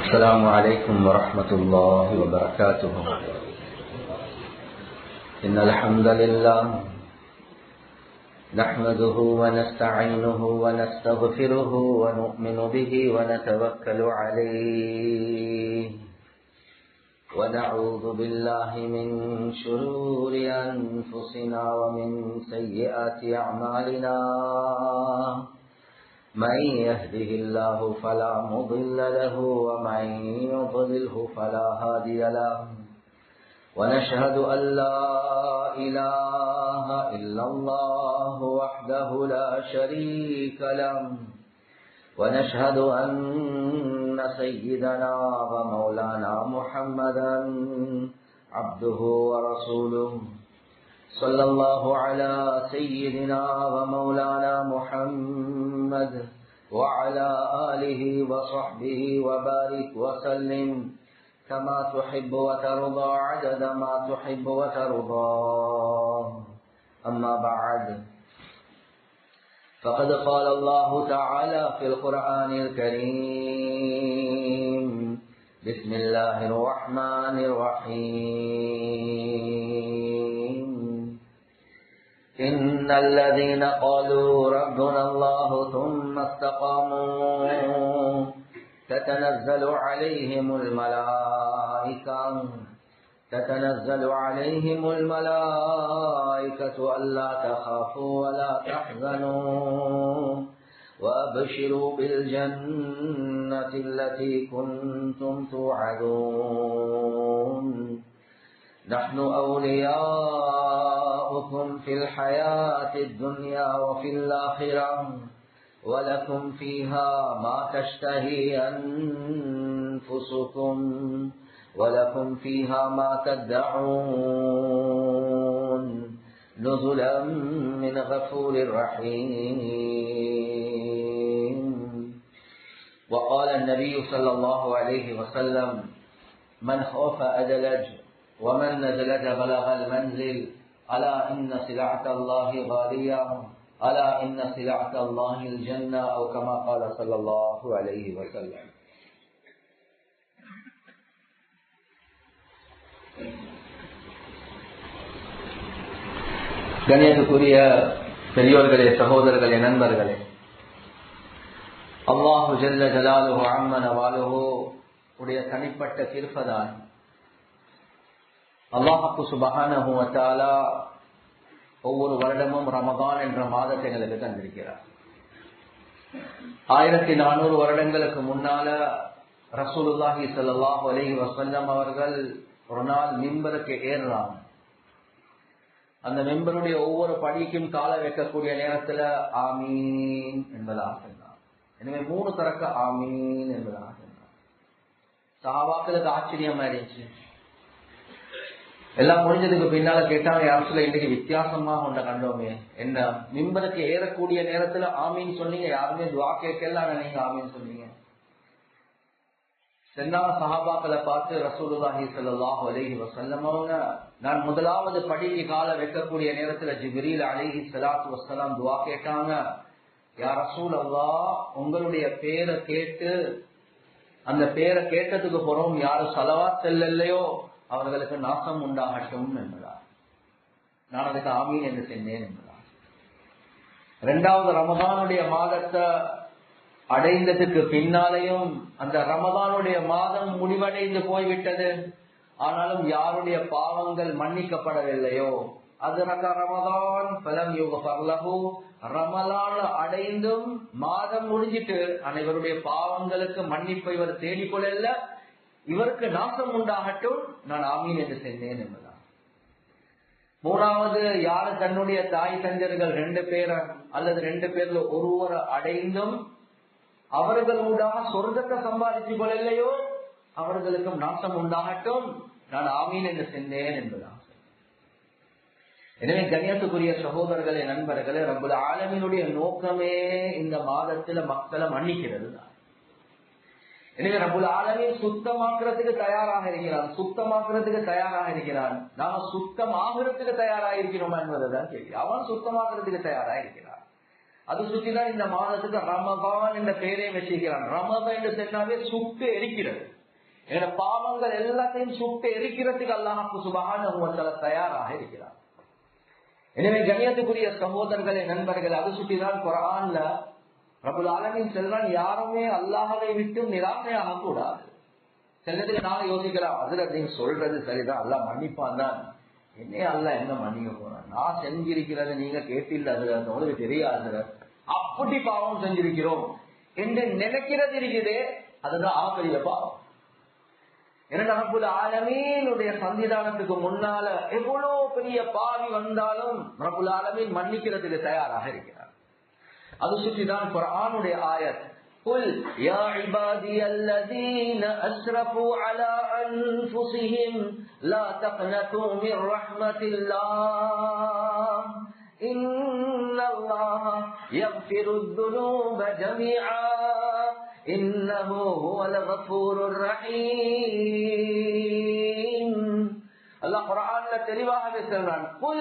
السلام عليكم ورحمة الله وبركاته. إن الحمد لله نحمده ونستعينه ونستغفره ونؤمن به ونتوكل عليه ونعوذ بالله من شرور أنفسنا ومن سيئات أعمالنا. من يهده الله فلا مضل له ومن يضلله فلا هادي له. ونشهد أن لا إله إلا الله وحده لا شريك له. ونشهد أن سيدنا ومولانا محمدا عبده ورسوله. صلى الله على سيدنا ومولانا محمد وعلى آله وصحبه وبارك وسلم كما تحب وترضى عدد ما تحب وترضى. أما بعد، فقد قال الله تعالى في القرآن الكريم: بسم الله الرحمن الرحيم. إن الذين قالوا ربنا الله ثم استقاموا تتنزل عليهم الملائكة ألا تخافوا ولا تحزنوا وأبشروا بالجنة التي كنتم توعدون. نحن أولياؤكم في الحياة الدنيا وفي الآخرة ولكم فيها ما تشتهي أنفسكم ولكم فيها ما تدعون نزلا من غفور رحيم. وقال النبي صلى الله عليه وسلم: من خوف أدلج ومن نزلج بلغ المنزل. ألا إن سلعة الله غالية. ألا إن سلعة الله الجنة. أو كما قال صلى الله عليه وسلم. கண்ணியத்துக்குரிய பெரியோர்களே, சகோதரர்களே, நண்பர்களே, அல்லாஹு ஜல்ல ஜலாலுஹு அம்ம நவாலுஹு உடைய தனிப்பட்ட கிருபைதான் அல்லாஹு சுப்ஹானஹு வ தஆலா ஒவ்வொரு வருடமும் ரமதான் என்ற மாதத்தை எங்களுக்கு தந்திருக்கிறார். 1400 வருடங்களுக்கு முன்னால ரசூலுல்லாஹி ஸல்லல்லாஹு அலைஹி வஸல்லம் அவர்கள் ஒரு நாள் மிம்பருக்கு ஏறுறாங்க. அந்த மிம்பருடைய ஒவ்வொரு படிக்கும் கால வைக்கக்கூடிய நேரத்துல ஆமீன் என்பதாக சொன்னார். எனவே 3 தரக்க ஆமீன் என்பதாக சொன்னார். சஹாபாக்களுக்கு ஆச்சரியம் ஆயிடுச்சு. எல்லாம் முடிஞ்சதுக்கு பின்னால கேட்டாங்க, யாருல இன்றைக்கு வித்தியாசமாக ஒன்றை கண்டோமே, என்ன மிம்பருக்கு ஏறக்கூடிய நேரத்துல ஆமீன் சொன்னீங்க, யாருமே துவா கேட்கல, ஆனா நீங்க ஆமீன் சொன்னீங்க. சென்னாங்க சஹாபாக்களை பார்த்து ரசூலுல்லாஹி ஸல்லல்லாஹு அலைஹி வஸல்லம் அவங்க, நான் முதலாவது படிக்கு கால வைக்கக்கூடிய நேரத்துல ஜிப்ரீல் அலைஹி ஸலாத்து வஸ்ஸலாம் துவா கேட்டாங்க, யா ரசூலல்லாஹ், உங்களுடைய பேரை கேட்டு அந்த பேரை கேட்டதுக்கு போறோம் யாரு ஸலவாத் செல்லலையோ அவர்களுக்கு நாசம் உண்டாகட்டும் என்பதார். நான் அதுக்கு ஆமீன் என்று சொன்னேன் என்பதார். 2வது ரமதானுடைய மாதத்தை அடைந்ததுக்கு பின்னாலேயும் அந்த ரமதானுடைய மாதம் முடிவடைந்து போய்விட்டது. ஆனாலும் யாருடைய பாவங்கள் மன்னிக்கப்படவில்லையோ, அதற்கு ரமதான் பலம் யுகஃபர்லஹு, ரமலான் அடைந்தும் மாதம் முடிஞ்சிட்டு அனைவருடைய பாவங்களுக்கு மன்னிப்பை இவர் தேடிக்கொள்ள, இவருக்கு நாசம் உண்டாகட்டும், நான் ஆமீன் என்று சொன்னேன் என்பதான். 3வது, யாரு தன்னுடைய தாய் தஞ்சர்கள் 2 பேர் அல்லது 2 பேர்ல ஒருவரை அடைந்தும் அவர்களூடாக சொர்க்கத்தை சம்பாதித்துக் கொள்ளலையோ அவர்களுக்கும் நாசம் உண்டாகட்டும், நான் ஆமீன் என்று சொன்னேன் என்பதான். எனவே கண்ணியத்துக்குரிய சகோதரர்களே, நண்பர்களே, ரப்பல் ஆலமீனுடைய நோக்கமே இந்த மாதத்துல மக்களை மன்னிக்கிறது தான். எனவே ரப்பல் ஆலமீன் சுத்தமாக்குறதுக்கு தயாராக இருக்கிறான். நாம சுத்தமாகிறதுக்கு தயாராக இருக்கிறோமா என்பதுதான் கேள்வி. அவன் சுத்தமாக்குறதுக்கு தயாராக இருக்கிறான். அது சுற்றிதான் இந்த மாதத்துக்கு ரமதான் என்ற பெயரை வச்சிருக்கிறான். ரமதான் என்று சொன்னாவே சுட்டு எரிக்கிறது. என பாவங்கள் எல்லாத்தையும் சுட்டு எரிக்கிறதுக்கு அல்லாஹ் சுப்ஹானஹு வ தஆலா தயாராக இருக்கிறார். எனவே கண்ணியத்துக்குரிய சகோதரர்களே, நண்பர்கள், அது சுட்டிதான் குர்ஆன்ல ரப்புல் ஆலமீன் சொல்றான், யாருமே அல்லாஹ்வை விட்டு நிராசையாக கூடாது. சிலதுக்கு நாங்க யோசிக்கலாம், அதுல நீங்க சொல்றது சரிதான், அல்லாஹ் மன்னிப்பான் தான். என்னைய அல்லாஹ் என்ன மன்னிக்க போறான்? நான் செஞ்சிருக்கிறத நீங்க கேட்டில்ல, அதுல உங்களுக்கு தெரியாது, அப்படி பாவம் செஞ்சிருக்கிறோம் என்று நினைக்கிறது இருக்குதே, அதுதான் ஆகரிய பாவம். ஏன்னா ரப்புல் ஆலமீனுடைய சன்னிதானத்துக்கு முன்னால எவ்வளவு பெரிய பாவி வந்தாலும் ரப்புல் ஆலமீன் மன்னிக்கிறதுக்கு தயாராக இருக்கிறார். அது சுற்றிதான் குர்ஆனுடைய ஆயத், قل يا عبادي الذين أسرفوا على أنفسهم لا تقنطوا من رحمة الله إن الله يغفر الذنوب جميعا إنه هو الغفور الرحيم. அல்லாஹ் குர்ஆன்ல தெளிவாக சொல்றான், قل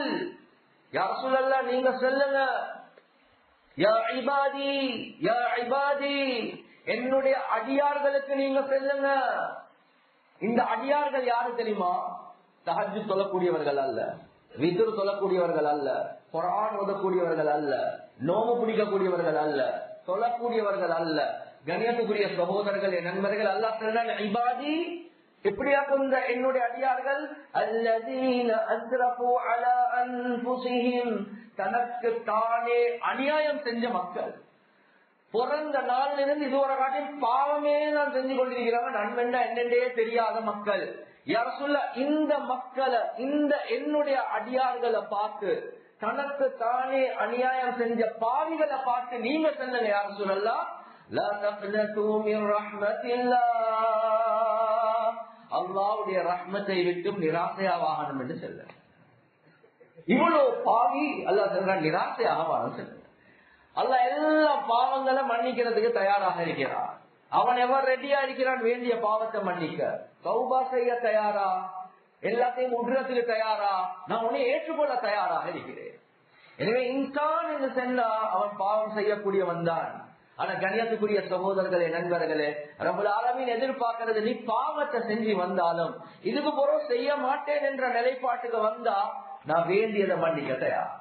يا رسول الله நீங்க சொல்லுங்க, யா இபாதி யா இபாதி, என்னுடைய அடியார்களுக்கு நீங்க சொல்லுங்க. இந்த அடியார்கள் யாரு தெரியுமா? தஹஜ்ஜுத் சொல்லக்கூடியவர்கள் அல்ல, வித்ர் சொல்லக்கூடியவர்கள் அல்ல, குர்ஆன் ஓதக்கூடியவர்கள் அல்ல, நோம்பு பிடிக்கக்கூடியவர்கள் அல்ல, சொல்லக்கூடியவர்கள் அல்ல. கண்ணியத்துக்குரிய சகோதரர்களே, நண்பர்கள், அல்லாஹ் சொல்றான் இபாதி, எப்படியாக்கும் இந்த என்னுடைய அடியார்கள், அல்லதீன அஸ்ரஃபு அலா அன்ஃபுஸிஹிம், தனக்கு தானே அநியாயம் செஞ்ச மக்கள். பிறந்த நாளில் இருந்து இதுவரை காட்டில் பாவமே நான் செஞ்சு கொண்டிருக்கிறாங்க, நன்மெண்டா என்னென்றே தெரியாத மக்கள். யார் சொல்ல, இந்த மக்களை, இந்த என்னுடைய அடியார்களை பார்த்து, தனக்கு தானே அநியாயம் செஞ்ச பாவிகளை பார்த்து நீங்க சொல்லுங்க, யார் சொல்லலாம், லா தக்னது மின் ரஹ்மத்தில்லாஹ், அல்லாஹ்வுடைய ரஹ்மத்தை விட்டும் நிராசையாவாகணும் என்று சொல்ல. இவ்வளவு பாவி அல்லாஹ் சொல்றான், நிராசையாகவான்னு சொல்ல. அல்லாஹ் எல்லா பாவங்களை மன்னிக்கிறதுக்கு தயாராக இருக்கிறான். அவன் எவர் ரெடியா இருக்கிறான் வேண்டிய பாவத்தை மன்னிக்க? தௌபா செய்ய தயாரா? எல்லாத்தையும் உட்றதுக்கு தயாரா? நான் உன்னை ஏற்றுக்கொள்ள தயாராக இருக்கிறேன். எனவே இன்சான் என்று சொன்னா அவன் பாவம் செய்யக்கூடியவன் தான். ஆனா கண்ணியத்துக்குரிய சகோதரர்களே, நண்பர்களே, ரப்புல் ஆலமீன் எதிர்பார்க்கிறது, நீ பாவத்தை செஞ்சு வந்தாலும் இதுக்கு பிறகு செய்ய மாட்டேன் என்ற நிலைப்பாட்டுக்கு வந்தா நான் வேண்டியதை மன்னிக்க தயார்.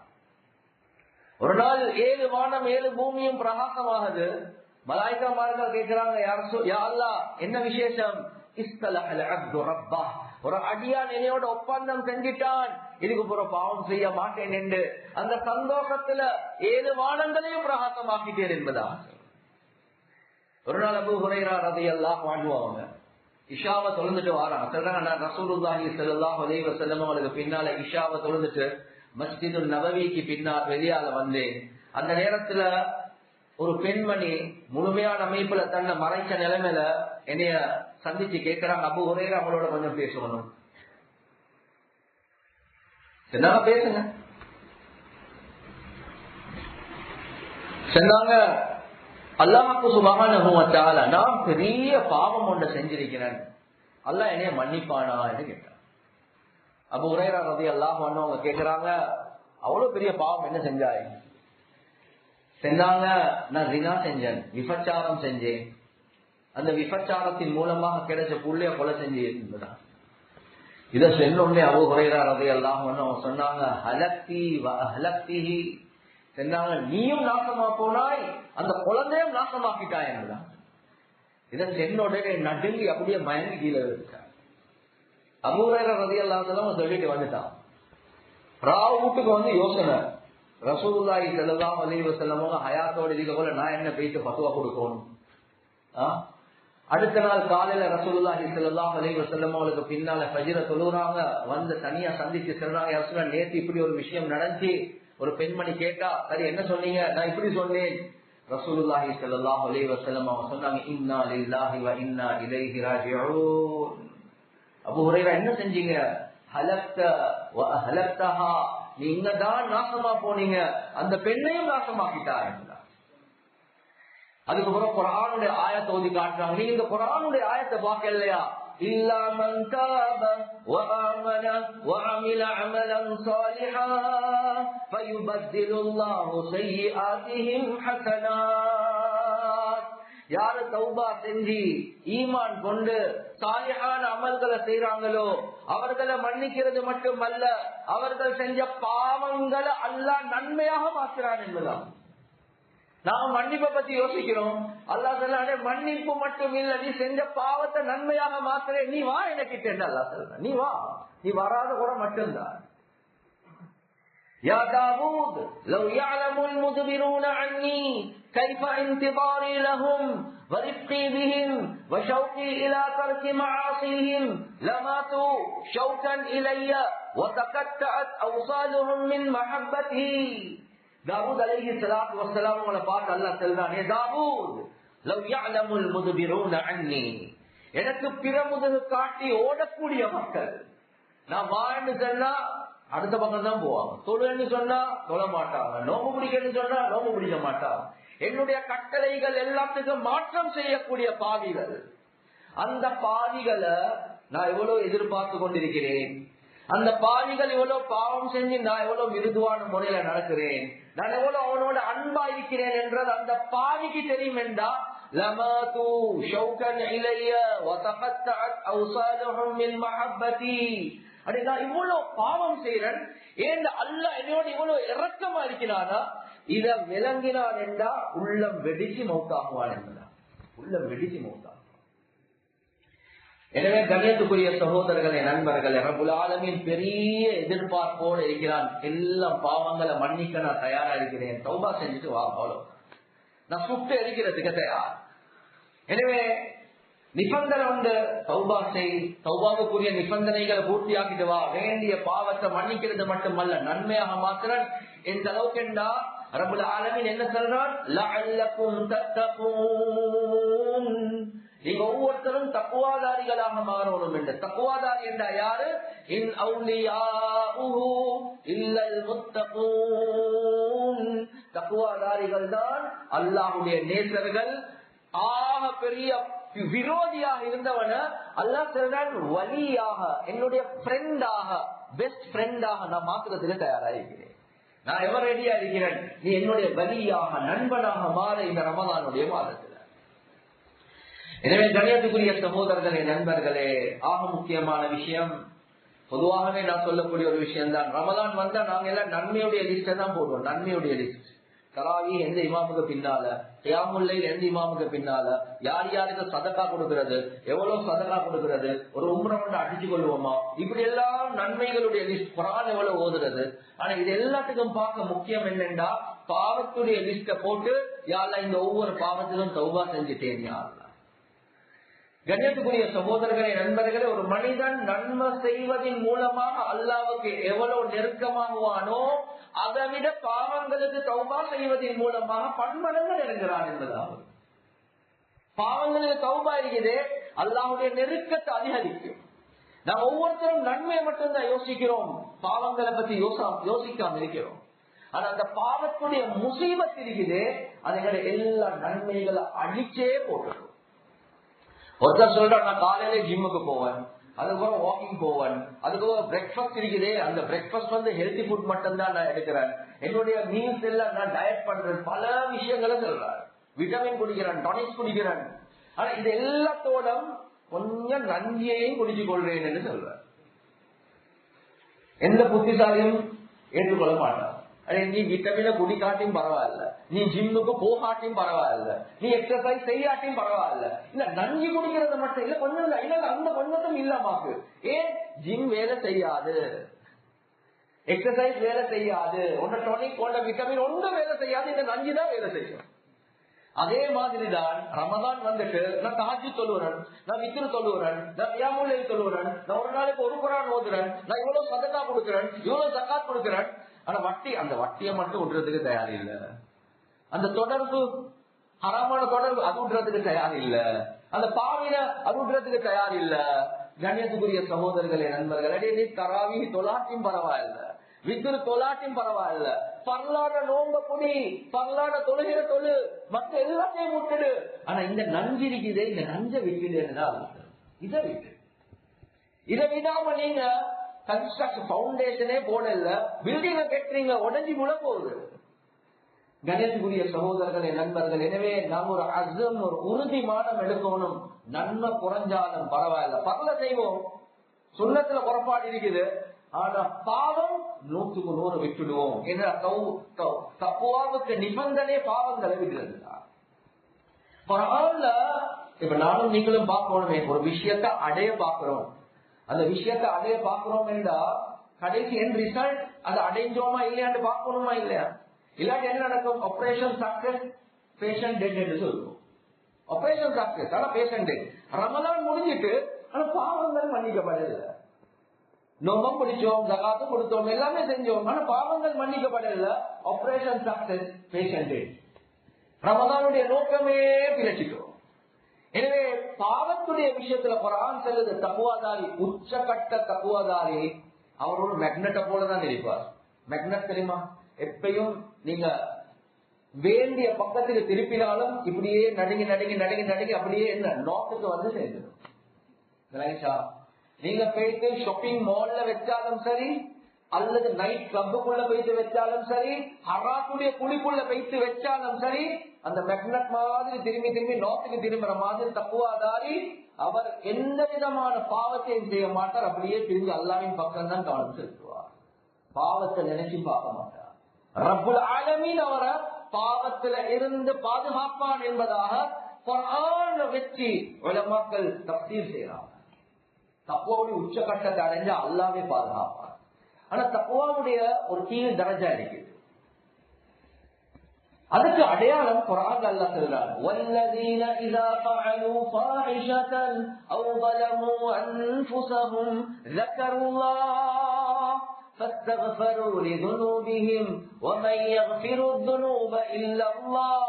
ஒரு நாள் 7 வானம் 7 பூமியும் பிரகாசமாகுது. மலாயிகமார்கள் கேட்கிறாங்க, யா அல்லாஹ் என்ன விசேஷம்? இஸ்தலஹல் அப்து ரப்பஹ், ஒரு அடியான் என்னையோட ஒப்பந்தம் செஞ்சிட்டான், இதுக்கு பிறகு பாவம் செய்ய மாட்டேன் என்று அந்த சந்தோஷத்துல 7 வானங்களையும் பிரகாசமாக்கிட்டேன் என்பதா. ஒரு நாள் அபூ ஹுரைரா ரலியல்லாஹு அன்ஹு அவங்க இஷாவை தொழுந்துட்டு வாராங்க. சொல்றாங்க, நான் ரசூலுல்லாஹி ஸல்லல்லாஹு அலைஹி வஸல்லம் அவங்களுக்கு பின்னால இஷாவை தொழுந்துட்டு மஸ்ஜிதுல் நபவிக்கு பின்னால் வெளியால வந்தேன். அந்த நேரத்துல ஒரு பெண்மணி முழுமையான அமைப்புல தன்னை மறைச்ச நிலைமையில என்னைய சந்திச்சு கேட்கிறாங்க, அபூ ஹுரைரா அவங்களோட கொஞ்சம் பேசணும். என்னங்க பேசுங்க சொன்னாங்க. அல்லாஹ்வுக்கு சுப்ஹானஹு வ தஆலா, நான் பெரிய பாவம் ஒன்றை செஞ்சிருக்கிறேன், அல்லாஹ் என்னைய மன்னிப்பானா என்று கேட்டார். அபூ ஹுரைரா ரலியல்லாஹு அன்ஹு அவங்க கேக்குறாங்க, அவ்வளவு பெரிய பாவம் என்ன செஞ்சாய்? சொன்னாங்க, நான் ரினா செஞ்சேன், விபச்சாரம் செஞ்சேன், அந்த விபச்சாரத்தின் மூலமாக கிடைச்ச புள்ளைய கொலை செஞ்சேன் என்பதான். இதை சொன்னோடனே அபூ ஹுரைரா ரலியல்லாஹு அன்ஹு அவங்க சொன்னாங்க, ஹலக்தி வ அஹ்லக்திஹி, சொன்னாங்க நீயும் நாசமா போனாய், அந்த குழந்தையும் நாசமாக்கிட்டாய் என்பதான். இதை சொன்னோடனே நடுங்கி அப்படியே மயங்கி கீழே வச்சான். அபூ ஹுரைரா ரலியல்லாஹு அன்ஹு சொல்லிட்டு வந்துட்டான். வீட்டுக்கு வந்து யோசனை, ரசூலுல்லாஹி ஸல்லல்லாஹு அலைஹி வஸல்லம் ஹயாத்தோட இருக்க போல நான் என்ன போயிட்டு ஃபத்வா கொடுக்கணும்? அடுத்த நாள் காலையில ரசூலுல்லாஹி ஸல்லல்லாஹு அலைஹி வஸல்லம் அவங்களுக்கு பின்னால ஃபஜ்ர தொழுறாங்க. வந்து தனியா சந்திச்சு சொல்றாங்க, யா ரசூலல்லாஹ் நேத்து இப்படி ஒரு விஷயம் நடந்துச்சு. ஒரு பெண்மணி கேட்டா, சரி என்ன சொன்னீங்க? நான் இப்படி சொன்னேன். ரசூலுல்லாஹி ஸல்லல்லாஹு அலைஹி வஸல்லம் அவங்க சொன்னாங்க, இன்னா லில்லாஹி வ இன்னா இலைஹி ராஜிஊன். அபூ ஹுரைரா என்ன செஞ்சீங்க? ஹலக்த வ அஹ்லக்தஹா, நீங்க தான் நாசமா போனீங்க, அந்த பெண்ணையும் நாசமாக்கிட்டார். அதுக்கப்புறம் குர்ஆனுடைய ஆயத்தை ஓதி காட்டுறாங்க. நீங்க இந்த குர்ஆனுடைய ஆயத்தை பார்க்கலையா? இல்லா மன் தாப வ ஆமன வ அமில அமலன் சாலிஹா ஃபயுபத்திலுல்லாஹு ஸய்யிஆத்திஹிம் ஹஸனாத். யாரு தௌபா செஞ்சு ஈமான் கொண்டு சாலிஹான அமல்களை செய்யறாங்களோ அவர்களை மன்னிக்கிறது மட்டுமல்ல, அவர்கள் செஞ்ச பாவங்களை அல்லாஹ் நன்மையாக மாற்றுறான் என்பதான். நாம மன்னிப்பை பத்தி யோசிக்கிறோம். அல்லாஹ் சொல்ல மன்னிப்பு மட்டும் இல்ல, நீ செஞ்ச பாவத்தை நன்மையாக மாத்துறேன், நீ வா எனக்கு. அல்லாஹ் சொல்ற நீ வா, நீ வராத கூட மட்டும்தான். يا داود لو يعلم المدبرون عني كيف انتظاري لهم ورفقي بهم وشوقي إلى ترك معاصيهم لماتوا شوقا إلي وتقطعت أوصالهم من محبتي. தாவூத் அலைஹிஸ்ஸலாத்து வஸ்ஸலாம் அவங்களை பார்த்து அல்லாஹ் சொல்றான், ஏ தாவூத் லவ் யஅலமுல் முத்பிரூன அன்னி, எனக்கு பிறமுதுகு காட்டி ஓடக்கூடிய மக்கள், நான் வாழ்ந்து சொன்னா அடுத்த பக்கம் தான் போவாங்க, தொழுன்னு சொன்னா தொழ மாட்டாங்க, நோம்பு பிடிக்கன்னு சொன்னா நோம்பு பிடிக்க மாட்டாங்க, என்னுடைய கட்டளைகள் எல்லாத்துக்கும் மாற்றம் செய்யக்கூடிய பாவிகள், அந்த பாவிகளை நான் எவ்வளவு எதிர்பார்த்து கொண்டிருக்கிறேன், அந்த பாவிகள் எவ்வளவு பாவம் செஞ்சு நான் எவ்வளவு மிருதுவான முறையில நடக்கிறேன், நான் எவ்வளவு அவனோட அன்பா இருக்கிறேன் என்றது அந்த பாவிக்கு தெரியும் என்றா லமாது ஷௌகன் இலைய வதகத்தஅத் அவ்சாலுஹும் மின் மஹப்பதி. அடி நான் இவ்வளவு பாவம் செய்யறேன், ஏன் அல்லாஹ் என்னோட இவ்வளவு இரக்கமா இருக்கிறானா, இத விளங்கினான் என்றா உள்ளம் வெடிச்சு மௌத்தாகுவான் என்பதா, உள்ளம் வெடிச்சு மௌத்தாகும். எனவே கண்ணியத்துக்குரிய சகோதரர்களே, நண்பர்களே, ரப்புல் ஆலமீன் பெரிய எதிர்பார்ப்போடு இருக்கிறான். எல்லா பாவங்களை மன்னிக்க நான் தயாரா இருக்கிறேன், தௌபா செஞ்சுட்டு வா, போலும் நான் சுட்டு எரிக்கிறதுக்கு தயார். எனவே நிபந்தனை உண்டு, தௌபா செய், தௌபாவுக்குரிய நிபந்தனைகளை பூர்த்தியாக்கிட்டு வா, வேண்டிய பாவத்தை மன்னிக்கிறது மட்டுமல்ல நன்மையாக மாத்திரன். எந்த அளவுக்கு என்றா ரப்புல் ஆலமீன் என்ன சொல்றான், லஅல்லகும் தத்தகூன், நீங்க ஒவ்வொருத்தரும் தக்குவாதாரிகளாக மாறணும் என்று. தக்குவாதாரி என்றா யாரு, இன் அவுலியாஉஹு இல்லல் முத்தகூன், தக்குவாதாரிகள் தான் அல்லாஹ்வுடைய நேசர்கள். ஆக பெரிய விரோதியாக இருந்தவன அல்லாஹ் சொல்றான் வலியாக, என்னுடைய ஃப்ரெண்டாக, பெஸ்ட் ஃப்ரெண்டாக நான் மாத்துறதுக்கு தயாராகிறேன், நான் எவர் ரெடியா இருக்கிறேன், நீ என்னுடைய வலியாக நண்பனாக மாற இந்த ரமலானுடைய மாதத்துல. எனவே கண்ணியத்துக்குரிய சகோதரர்களே, நண்பர்களே, ஆக முக்கியமான விஷயம், பொதுவாகவே நான் சொல்லக்கூடிய ஒரு விஷயம் தான், ரமலான் வந்தா நாங்க எல்லாம் நன்மையுடைய லிஸ்ட தான் போடுவோம். நன்மையுடைய லிஸ்ட், தராவி எந்த இமாமுக்கு பின்னால, கியாமுல் லைல் எந்த இமாமுக்கு பின்னால, யார் யாருக்கு சதகா கொடுக்கிறது, எவ்வளவு சதகா கொடுக்கிறது, ஒரு உம்ரா அடிச்சு கொள்வோமா, இப்படி எல்லாம் நன்மைகளுடைய லிஸ்ட், குர்ஆன் எவ்வளவு ஓதுறது. ஆனா இது எல்லாத்துக்கும் பார்க்க முக்கியம் என்னன்னா, பாவத்துடைய லிஸ்ட போட்டு யா அல்லாஹ் இந்த ஒவ்வொரு பாவத்திலும் தௌபா செஞ்சுட்டேன் யா அல்லாஹ். கண்ணியத்துக்குரிய சகோதரர்களே, நண்பர்களே, ஒரு மனிதன் நன்மை செய்வதன் மூலமாக அல்லாஹ்வுக்கு எவ்வளவு நெருக்கமாகுவானோ அதை விட பாவங்களுக்கு தௌபா செய்வதன் மூலமாக பன்மடங்கு நெருங்குகிறான் என்பதாவது. பாவங்களுக்கு தௌபா இருக்குது, அல்லாஹ்வுடைய நெருக்கத்தை அதிகரிக்கும். நாம் ஒவ்வொருத்தரும் நன்மையை மட்டும்தான் யோசிக்கிறோம், பாவங்களை பத்தி யோசிக்காம இருக்கிறோம். ஆனா அந்த பாவத்துடைய முசீபத் இருக்குது, அதுகளை எல்லா நன்மைகளை அழிச்சே போட்டுரும். ஒருத்தர் சொல்ற, நான் காலையில ஜிம்முக்கு போவேன், அதுக்கப்புறம் வாக்கிங் போவேன், அதுக்கப்புறம் பிரேக்ஃபாஸ்ட் இருக்குது, அந்த பிரேக்ஃபாஸ்ட் வந்து ஹெல்தி ஃபுட் மட்டும் தான் நான் எடுக்கிறேன், என்னுடைய மீல்ஸ் எல்லாம் நான் டயட் பண்றேன், பல விஷயங்களை சொல்றாரு, விட்டமின் குடிக்கிறேன், டானிக்ஸ் குடிக்கிறேன். ஆனா இது எல்லாத்தோட கொஞ்சம் நஞ்சியையும் குடிச்சு கொள்றேன் என்று சொல்றார். எந்த புத்திசாலியும் ஏற்றுக்கொள்ள மாட்டார். நீ விட்டமின குடிக்காட்டியும் பரவாயில்ல, நீ ஜிம்முக்கு போகாட்டியும் பரவாயில்ல, நீ எக்ஸசைஸ் செய்யாட்டியும் பரவாயில்ல, இல்ல நஞ்சு குடிக்கிறது மட்டும் இல்ல, கொஞ்சம் இல்ல, இல்ல அந்த கொஞ்சம் இல்லமாக்கு. ஏன் ஜிம் வேலை செய்யாது, எக்ஸசைஸ் வேலை செய்யாது, ஒன்ற டானிக் ஒன்ற விட்டமின் ஒன்று வேலை செய்யாது, இந்த நஞ்சு தான் வேலை செய்யும். அதே மாதிரிதான் ரமதான் வந்துட்டு நான் தஹஜ்ஜுத் தொழுகிறேன், நான் வித்ர் தொழுகிறேன், நான் கியாமுல் லைல் தொழுகிறேன், நான் ஒரு நாளைக்கு ஒரு குர்ஆன் ஓதுறேன், நான் இவ்வளவு சதகா கொடுக்கிறேன், இவ்வளவு ஜகாத் கொடுக்கிறேன். ஆனா வட்டி, அந்த வட்டியை மட்டும் விடுறதுக்கு தயார் இல்ல, அந்த தொடர்பு ஹராமான தொடர்பு அது விடுறதுக்கு தயார் இல்ல, அந்த பாவின அது விடுறதுக்கு தயார் இல்ல. கண்ணியத்துக்குரிய சகோதரர்களே, நண்பர்களே, நீ தராவி தொலாட்டியும் பரவாயில்ல, வித்ர் தொலாட்டியும் பரவாயில்ல, பரலான நோம்ப குடி, பரலான தொழுகிற தொழு, மற்ற எல்லாத்தையும் விட்டுடு. ஆனா இந்த நஞ்சு இருக்குது, இந்த நஞ்ச விட்டுடுன்னா இதை விட்டு, இதை விடாம நீங்க கன்ஸ்ட்ரக்ஷன் பவுண்டேஷனே போடல, பில்டிங்க கட்டுறீங்க, உடஞ்சி முழ போகுது. கணேசகுரிய சகோதரர்களே, நண்பர்கள், எனவே நாம் ஒரு அசம், ஒரு உறுதிமானம் எடுக்கணும். நன்மை குறைஞ்சாலும் பரவாயில்ல, பரல செய்வோம். சுண்ணத்துல புறப்பாடு இருக்குது, ஆனா பாவம் 100% விட்டுடுவோம். தக்குவாவுக்கு நிபந்தனை பாவங்களை விடுறது. இப்ப நானும் நீங்களும் பார்க்கணுமே, ஒரு விஷயத்தை அடைய பார்க்கிறோம். அந்த விஷயத்தை அடைய பார்க்கிறோம் என்றா கடைசி என் ரிசல்ட் அதை அடைஞ்சோமா இல்லையான்னு பார்க்கணுமா இல்லையா? இல்லாட்டி என்ன நடக்கும்? ஆபரேஷன் சக்சஸ், பேஷண்ட் டெட் என்று சொல்லுவோம். ஆபரேஷன் சக்சஸ், ஆனா பேஷண்ட் டெட். ரமலான் முடிஞ்சிட்டு ஆனா பாவங்கள் மன்னிக்கப்படல. நோம்பம் பிடிச்சோம், ஜகாத்தும் கொடுத்தோம், எல்லாமே செஞ்சோம், ஆனா பாவங்கள் மன்னிக்கப்படல. Operation success, patient dead. ரமலானுடைய நோக்கமே பிழைச்சிட்டோம். எனவே பாவத்துடைய விஷயத்துல குர்ஆன் சொல்லுது, தக்வாதாரி, உச்சகட்ட தக்வாதாரி அவர் ஒரு மேக்னெட்டை போலதான் இருப்பார். மேக்னெட் தெரியுமா? எப்பயும் நீங்க வேண்டிய பக்கத்துக்கு திருப்பினாலும் இப்படியே நடுங்கி நடுங்கி நடுங்கி நடுங்கி அப்படியே என்ன நோட்டுக்கு வந்து சேர்ந்துடும். நீங்க போயிட்டு ஷாப்பிங் மால்ல வச்சாலும் சரி, அல்லது நைட் கிளப்புக்குள்ள போயிட்டு வச்சாலும் சரி, ஹராத்துடைய குழிக்குள்ள போயிட்டு வச்சாலும் சரி, அந்த மேக்னெட் மாதிரி திரும்பி திரும்பி நோட்டுக்கு திரும்புற மாதிரி தக்குவாதாரி அவர் எந்த விதமான பாவத்தையும் செய்ய மாட்டார். அப்படியே திரும்பி அல்லாஹ்வின் பக்கம் தான் கவனம் செலுத்துவார். பாவத்தை நினைச்சு பார்க்க மாட்டார். ரப்புல் ஆலமீன் அவரை பாவத்துல இருந்து பாதுகாப்பான் என்பதாக குர்ஆனை வச்சு உலமாக்கள் தஃசீர் செய்யறாங்க. தக்வாவுடைய உச்சகட்டத்தை அடைஞ்ச அல்லாஹ்வே பாதுகாப்பார். ஆனா தக்வாவுடைய ஒரு கீழ் தரஜா இருக்குது. அதுக்கு அடையாளம் குர்ஆன்ல அல்லாஹ் சொல்றார், வல்லதீன இதா ஃபஅலூ ஃபாஹிஷதன் அவ் ظلموا انفسهم ذكروا الله فاستغفروا لذنوبهم ومن يغفر الذنوب الا الله.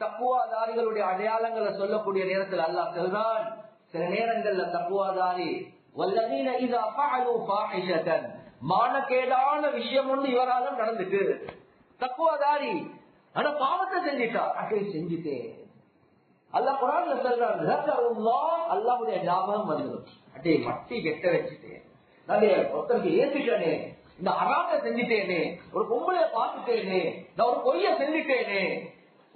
தக்வாதாரிகளுடைய அடையாளங்களை சொல்லக்கூடிய நேரத்தில் அல்லாஹ் சொல்றான், சில நேரங்கள்ல தக்வாதாரி வல்லதீன இதா ஃபஅலூ ஃபாஹிஷதன், மானக்கேடான விஷயம் ஒன்று இவரால நடந்துட்டு, தக்குவாதாரி ஆனா பாவத்தை செஞ்சிட்டார், அப்படி செஞ்சுட்டேன். அல்லாஹ் குர்ஆன்ல சொல்றான், அல்லாஹ்வுடைய ஞாபகம் வந்துடும், அட்டே மட்டி கெட்ட வச்சுட்டேன், நான் ஒருத்தருக்கு ஏத்துட்டேனே, இந்த அராத்தை செஞ்சுட்டேனே, ஒரு பொம்பளைய பார்த்துட்டேனே, நான் ஒரு பொய்ய செஞ்சுட்டேனே,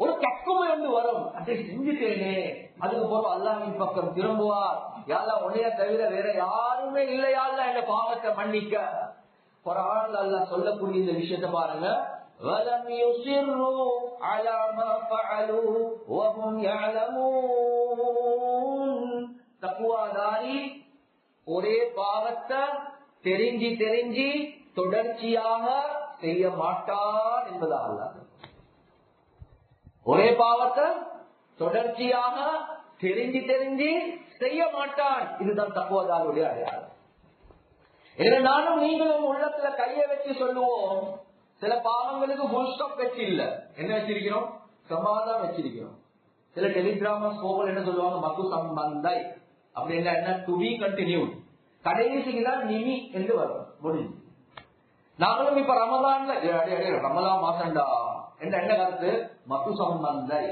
ஒரு கக்குமை வந்து வரும், அதை செஞ்சுட்டேனே. அதுக்கு போல அல்லாஹ்வின் பக்கம் திரும்புவார், யாரா உன்னைய தவிர வேற யாருமே இல்லையா என்ற பாவத்தை மன்னிக்க. குர்ஆன்ல அல்லாஹ் சொல்லக்கூடிய இந்த விஷயத்தை பாருங்க, وَلَمْ يُصِرُّوا عَلَى مَا فَعَلُوا وَهُمْ يَعْلَمُونَ. தக்வாதாரி ஒரே பாவத்தை தெரிஞ்சு தெரிஞ்சு தொடர்ச்சியாக செய்ய மாட்டான் என்பதாக அல்லாஹ். ஒரே பாவத்தை தொடர்ச்சியாக தெரிஞ்சு தெரிஞ்சு செய்ய மாட்டான், இதுதான் தக்வாதாரியுடைய அடையாளம். எனவே நானும் நீங்களும் உள்ளத்துல கையை வச்சு சொல்லுவோம், சில பாவங்களுக்கு ஃபுல் ஸ்டாப் வச்சு இல்ல, என்ன வச்சிருக்கிறோம்? சமாதானம் வச்சிருக்கிறோம். சில டெலிகிராம ஸ்கோபல் என்ன சொல்லுவாங்க, மக்கு சம்பந்தை அப்படின்னா என்ன, டு பி கண்டினியூ, கடைசிக்கு தான் நிமி என்று வரும், முடிஞ்சு. நாங்களும் இப்ப ரமலான்ல ரமலான் மாசம்டா என்ற என்ன கருத்து, மக்கு சம்பந்தை.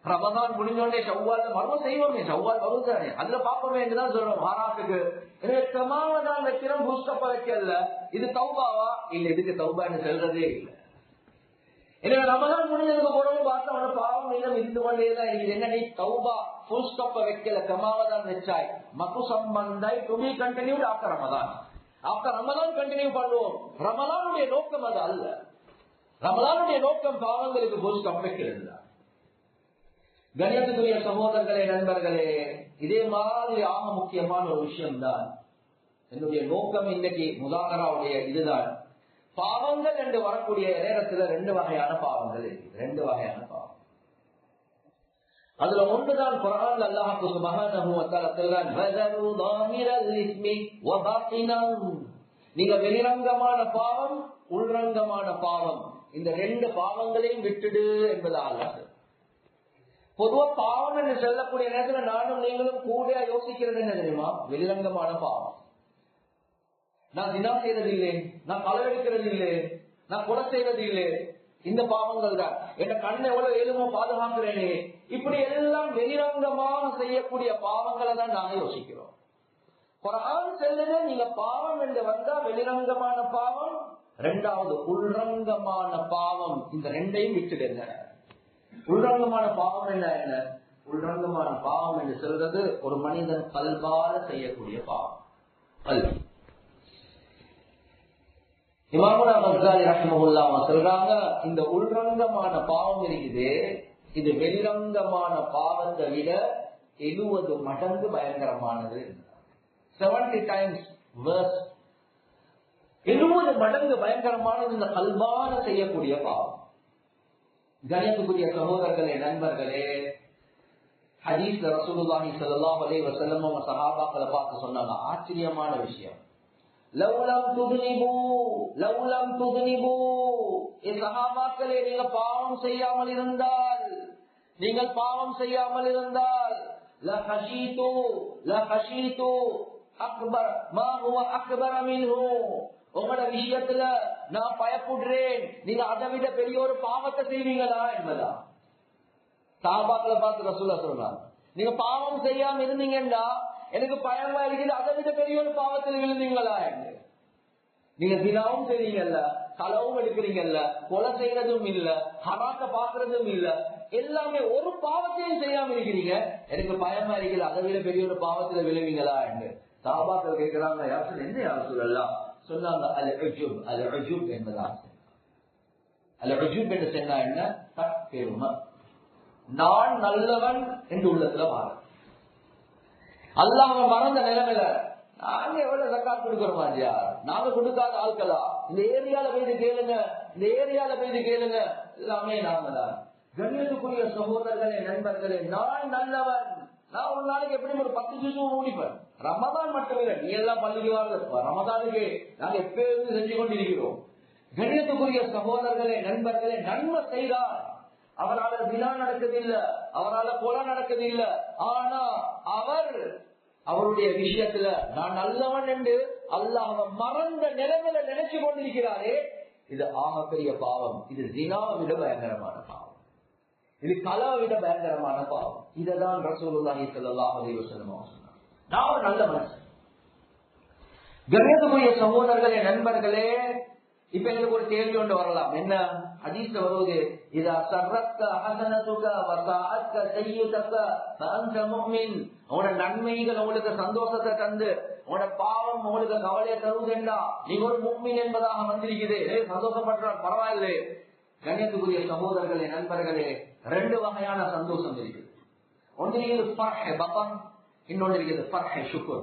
ரமதான் முடிஞ்சோடனே செவ்வால் மர்மம் செய்வோமே, செவ்வால் வருதானே, அதுல பாப்போமே என்றுதான் சொல்றோம் மாறாட்டுக்கு. எனவே சமாதானம் வைக்கிறோம், பூஸ்டப்பா வைக்கல. இது தௌபாவா? இல்ல, இதுக்கு தௌபான்னு சொல்றதே இல்லை. எனவே ரமதான் முடிஞ்சதுக்கு போறவங்க பார்த்தா அவன பாவம் மீதம் இருந்து கொண்டேதான் இருக்குது. என்ன நீ தௌபா ஃபுல் ஸ்டாப்ப வைக்கல, சமாதானம் வச்சாய், மக்கு சம்பந்தை to be continued after Ramadan. After Ramadan continue பண்ணுவோம். ரமலானுடைய நோக்கம் அது அல்ல. ரமலானுடைய நோக்கம் பாவங்களுக்கு ஃபுல் ஸ்டாப் வைக்கிறது தான். கண்ணியத்துக்குரிய சகோதரர்களே, நண்பர்களே, இதே மாதிரி ஆக முக்கியமான ஒரு விஷயம் தான் என்னுடைய நோக்கம். இன்னைக்கு முதாகராவுடைய இதுதான், பாவங்கள் என்று வரக்கூடிய நேரத்தில் ரெண்டு வகையான பாவங்கள் இருக்கு. ரெண்டு வகையான பாவம். அதுல ஒன்றுதான் குர்ஆன்ல அல்லாஹ் சுப்ஹானஹு வ தஆலா சொல்றான், வஸரு தாமிரல் இஸ்மி வ பாத்தினஹு. நீங்க வெளிரங்கமான பாவம், உள்ரங்கமான பாவம், இந்த ரெண்டு பாவங்களையும் விட்டுடு என்பதாக அல்லாஹ். பொதுவா பாவம் என்று சொல்லக்கூடிய நேரத்தில் நானும் நீங்களும் கூட யோசிக்கிறது என்ன தெரியுமா? வெளிரங்கமான பாவம். நான் தினா செய்யறது இல்லை, நான் களவெடுக்கிறது இல்லை, நான் கொலை செய்வது இல்லை, இந்த பாவங்கள் தான். என் கண்ணை எவ்வளவு ஏழுமோ பாதுகாக்கிறேனே, இப்படி எல்லாம் வெளிரங்கமாக செய்யக்கூடிய பாவங்களை தான் நாங்க யோசிக்கிறோம். குர்ஆன் சொல்லுது, நீங்க பாவம் என்று வந்தா வெளிரங்கமான பாவம், இரண்டாவது உள்ரங்கமான பாவம். இந்த ரெண்டையும் விட்டுடுங்க. உள்ரங்கமான பாவம் என்ன? உள்ரங்கமான பாவம் என்று சொல்றது ஒரு மனிதன் கல்வால செய்யக்கூடிய பாவம். கல்வி. இமாமுல் கஸ்ஸாலி ரஹ்மஹுல்லாஹ் சொல்றாங்க, இந்த உள்ரங்கமான பாவம் இருக்குது, இது வெளிரங்கமான பாவத்தை விட 70 மடங்கு பயங்கரமானது. 70 times worse. 70 மடங்கு பயங்கரமானது இந்த கல்வான செய்யக்கூடிய பாவம். கணியத்துக்குரிய சகோதரர்களே, நண்பர்களே, ஹதீஸ்ல ரசூலுல்லாஹி ஸல்லல்லாஹு அலைஹி வஸல்லம் அவங்க சஹாபாக்களை பார்த்து சொன்னாங்க, ஆச்சரியமான விஷயம். லவ்லம் துதுனிபு சஹாபாக்களே, நீங்கள் பாவம் செய்யாமல் இருந்தால் லஹஷீது அக்பர் மா ஹுவ அக்பர மின்ஹு, உங்களோட விஷயத்துல நான் பயப்படுறேன், நீங்க அதை விட பெரிய ஒரு பாவத்தை செய்வீங்களா என்பதா. சஹாபாக்களை பார்த்து ரசூலுல்லாஹ் சொல்றாங்க, நீங்க பாவம் செய்யாம இருந்தீங்கன்னா எனக்கு பயமா இருக்குது, அதை விட பெரிய ஒரு பாவத்தில் விழுந்தீங்களா என்று. நீங்க தினமும் செய்றீங்கல்ல, களவும் எடுக்கிறீங்கல்ல, கொலை செய்யறதும் இல்ல, ஹராத்த பாக்குறதும் இல்ல, எல்லாமே ஒரு பாவத்தையும் செய்யாம இருக்கிறீங்க, எனக்கு பயமா இருக்குது, அதை விட பெரிய ஒரு பாவத்துல விழுவீங்களா என்று. சஹாபாக்கள் கேட்கிறாங்க, யாரும் என்ன யாரும் சொல்லலாம் சொன்னாங்க, அல் உஜூப் என்பதாக. அல் உஜூப் என்று சொன்னா என்ன? தற்பெருமை. நான் நல்லவன் என்று உள்ளத்துல மாற, அல்லாஹ் மறந்த நிலைமையில நாங்க எவ்வளவு ஜக்காத் கொடுக்கிறோம் ஐயா, நாங்க கொடுக்காத ஆட்களா, இந்த ஏரியால போய் கேளுங்க, எல்லாமே நாங்க தான். கண்ணியத்துக்குரிய சகோதரர்களே, நண்பர்களே, நான் நல்லவன், நான் ஒரு நாளைக்கு எப்படி ஒரு 10 ஜூஸ் முடிப்பேன். ரமதான் மட்டும் இல்லை, நீ எல்லாம் பள்ளிக்கு வாழ்ந்து ரமதானுக்கு நாங்க எப்பயும் செஞ்சு கொண்டிருக்கிறோம். கண்ணியத்துக்குரிய சகோதரர்களே, நண்பர்களே, நன்மை செய்தார், அவரால் வினா நடக்குதில்லை, அவரால் கொலை நடக்குதில்லை, ஆனா அவருடைய விஷயத்துல நான் நல்லவன் என்று அல்லாஹ் மறந்த நிலைமையில நினைச்சு கொண்டிருக்கிறாரே, இது ஆகப்பெரிய பாவம். இது ஜினாவை விட பயங்கரமான பாவம், இது கலாவை விட பயங்கரமான பாவம். இததான் ரசூலுல்லாஹி ஸல்லல்லாஹு அலைஹி வஸல்லம் சொன்னார், நான் ஒரு நல்ல மனுஷன். கண்ணியத்துக்குரிய சகோதரர்களே, நண்பர்களே, இப்ப எங்களுக்கு ஒரு கேள்வி ஒன்று வரலாம். என்ன ஹதீஸ்ல வருவது, இதா சர்ரக்க ஹஸனதுக வ ஸாஅத்க ஸய்யிதுக ஃபஅன்த முஃமின், உங்களோட நன்மைகள் உங்களுக்கு சந்தோஷத்தை தந்து உங்களோட பாவம் உங்களுக்கு கவலையை தருவதுன்னா நீங்க ஒரு முஃமின் என்பதாக வந்திருக்குது, சந்தோஷப்படுறான், பரவாயில்லை. கண்ணியத்துக்குரிய சகோதரர்களே, நண்பர்களே, 2 வகையான சந்தோஷம் இருக்குது. ஒன்று இருக்குது ஃபர்ஹ் பத்ன், இன்னொன்று இருக்குது ஃபர்ஹ் ஷுக்ர்.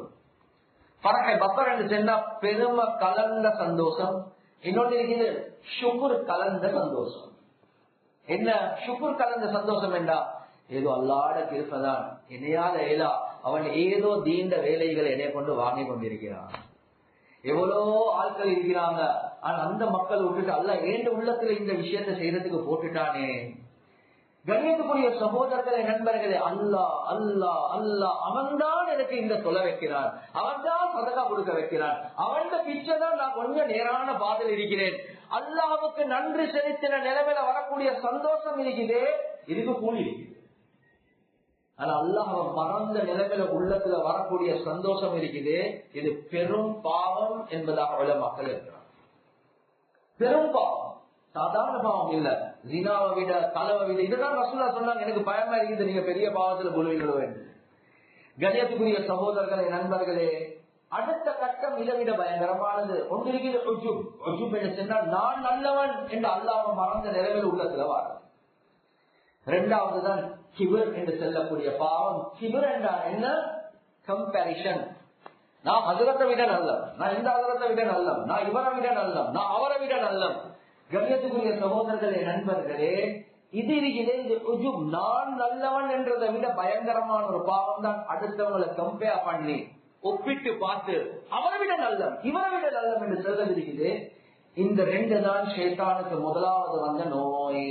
ஃபர்ஹ் பத்ன் என்று சொன்னா பெருமை கலந்த சந்தோஷம், இன்னொன்று இருக்குது ஷுக்ர் கலந்த சந்தோஷம். என்ன ஷுக்ர் கலந்த சந்தோஷம் என்றா, ஏதோ அல்லாட கிருபைதான், என்னையால ஏலா, அவன் ஏதோ தீண்ட வேலைகளை என்னை கொண்டு வாங்கி கொண்டிருக்கிறான். எவ்வளோ ஆட்கள் இருக்கிறாங்க, ஆனா அந்த மக்கள் விட்டுட்டு அல்ல ஏண்ட உள்ளத்துல இந்த விஷயத்தை செய்யறதுக்கு போட்டுட்டானே. கண்ணியத்துக்குரிய சகோதரர்களே, நண்பர்களே, அல்லாஹ் அல்லாஹ் அல்லாஹ் அவன்தான் எனக்கு இந்த சொல்ல வைக்கிறான், அவன்தான் சதகா கொடுக்க வைக்கிறான், அவன் பிச்சை தான் நான் கொஞ்சம் நேரான பாதையில் இருக்கிறேன். அல்லாஹ்வுக்கு நன்றி செலுத்தின நிலைமையில வரக்கூடிய சந்தோஷம் இருக்குது, இதுக்கு கூலி இருக்குது. ஆனா அல்லாஹ் மறந்த நிலைமையில உள்ளத்துல வரக்கூடிய சந்தோஷம் இருக்குது, இது பெரும் பாவம் என்பதாக உலமாக்கள் இருக்கிறார். பெரும் பாவம், சாதாரண பாவம் இல்ல, ஜினாவை விட கலவை விட. இதுதான் ரசூலுல்லாஹ் சொன்னாங்க, எனக்கு பயமா இருக்குது நீங்க பெரிய பாவத்துல விழுவீங்களோ என்று. கண்ணியத்துக்குரிய சகோதரர்களே, நண்பர்களே, அடுத்த கட்டம் இதை விட பயங்கரமானது. ஒன்று இருக்குது உஜூப். உஜூப் என்று சொன்னால் நான் நல்லவன் என்று அல்லாஹ் மறந்த நிலைமையில் உள்ளத்துல வார. இரண்டாவது தான் கிபர் என்று சொல்லக்கூடிய பாவம். கிபர் என்றால் என்ன? கம்பேரிஷன். நான் ஹஜரத்தை விட நல்லம், நான் இந்த ஹஜரத்தை விட நல்லம், நான் இவரை விட நல்லம், நான் அவரை விட நல்லம். கண்ணியத்துக்குரிய சகோதரர்களே, நண்பர்களே, இது இருக்கிறது, இது உஜூப், நான் நல்லவன் என்றதை விட பயங்கரமான ஒரு பாவம் தான். அடுத்தவங்களை கம்பேர் பண்ணி ஒப்பிட்டு பார்த்து அவரை விட நல்லம், இவரை விட நல்லம் என்று சொல்ல இருக்குது. இந்த 2 தான் ஷைத்தானுக்கு முதலாவது வந்த நோய்.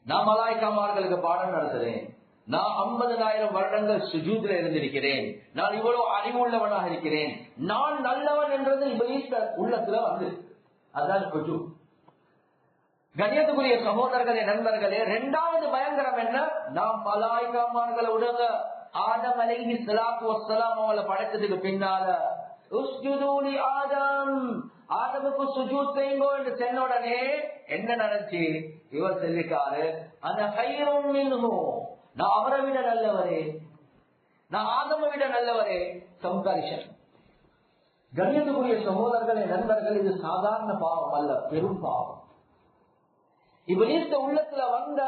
நான் மலாய்க்காமார்களுக்கு பாடம் நடத்துறேன், நான் 50,000 வருடங்கள் சுஜூத்ல இருந்திருக்கிறேன், நான் இவ்வளவு அறிவுள்ளவனாக இருக்கிறேன், நான் நல்லவன் என்றது இப்லீஸ் உள்ளத்துல வந்து, அதான் உஜூப். கண்ணியத்துக்குரிய சகோதரர்களே, நண்பர்களே, 2வது பயங்கரம் என்ன? நாம் மலாய்க்காமார்களை விடுங்க, ஆதம் அலைஹிஸ்ஸலாத்து வஸ்ஸலாம் அவங்களை படைத்ததுக்கு பின்னால உஸ்ஜுது லி ஆதம் ஆதமுக்கு சுஜூத் செய்யுங்கோ என்று சொன்ன உடனே என்ன நடந்துச்சு? இவர் சொல்லிட்டாரு, அந்த கைரும் நான் அவரை விட நல்லவரே, நான் ஆதமை விட நல்லவரே. கம்பாரிசன். கண்ணியத்துக்குரிய சகோதரர்களே, நண்பர்கள், இது சாதாரண பாவம் அல்ல, பெரும் பாவம். இவனித்த உள்ளத்துல வந்த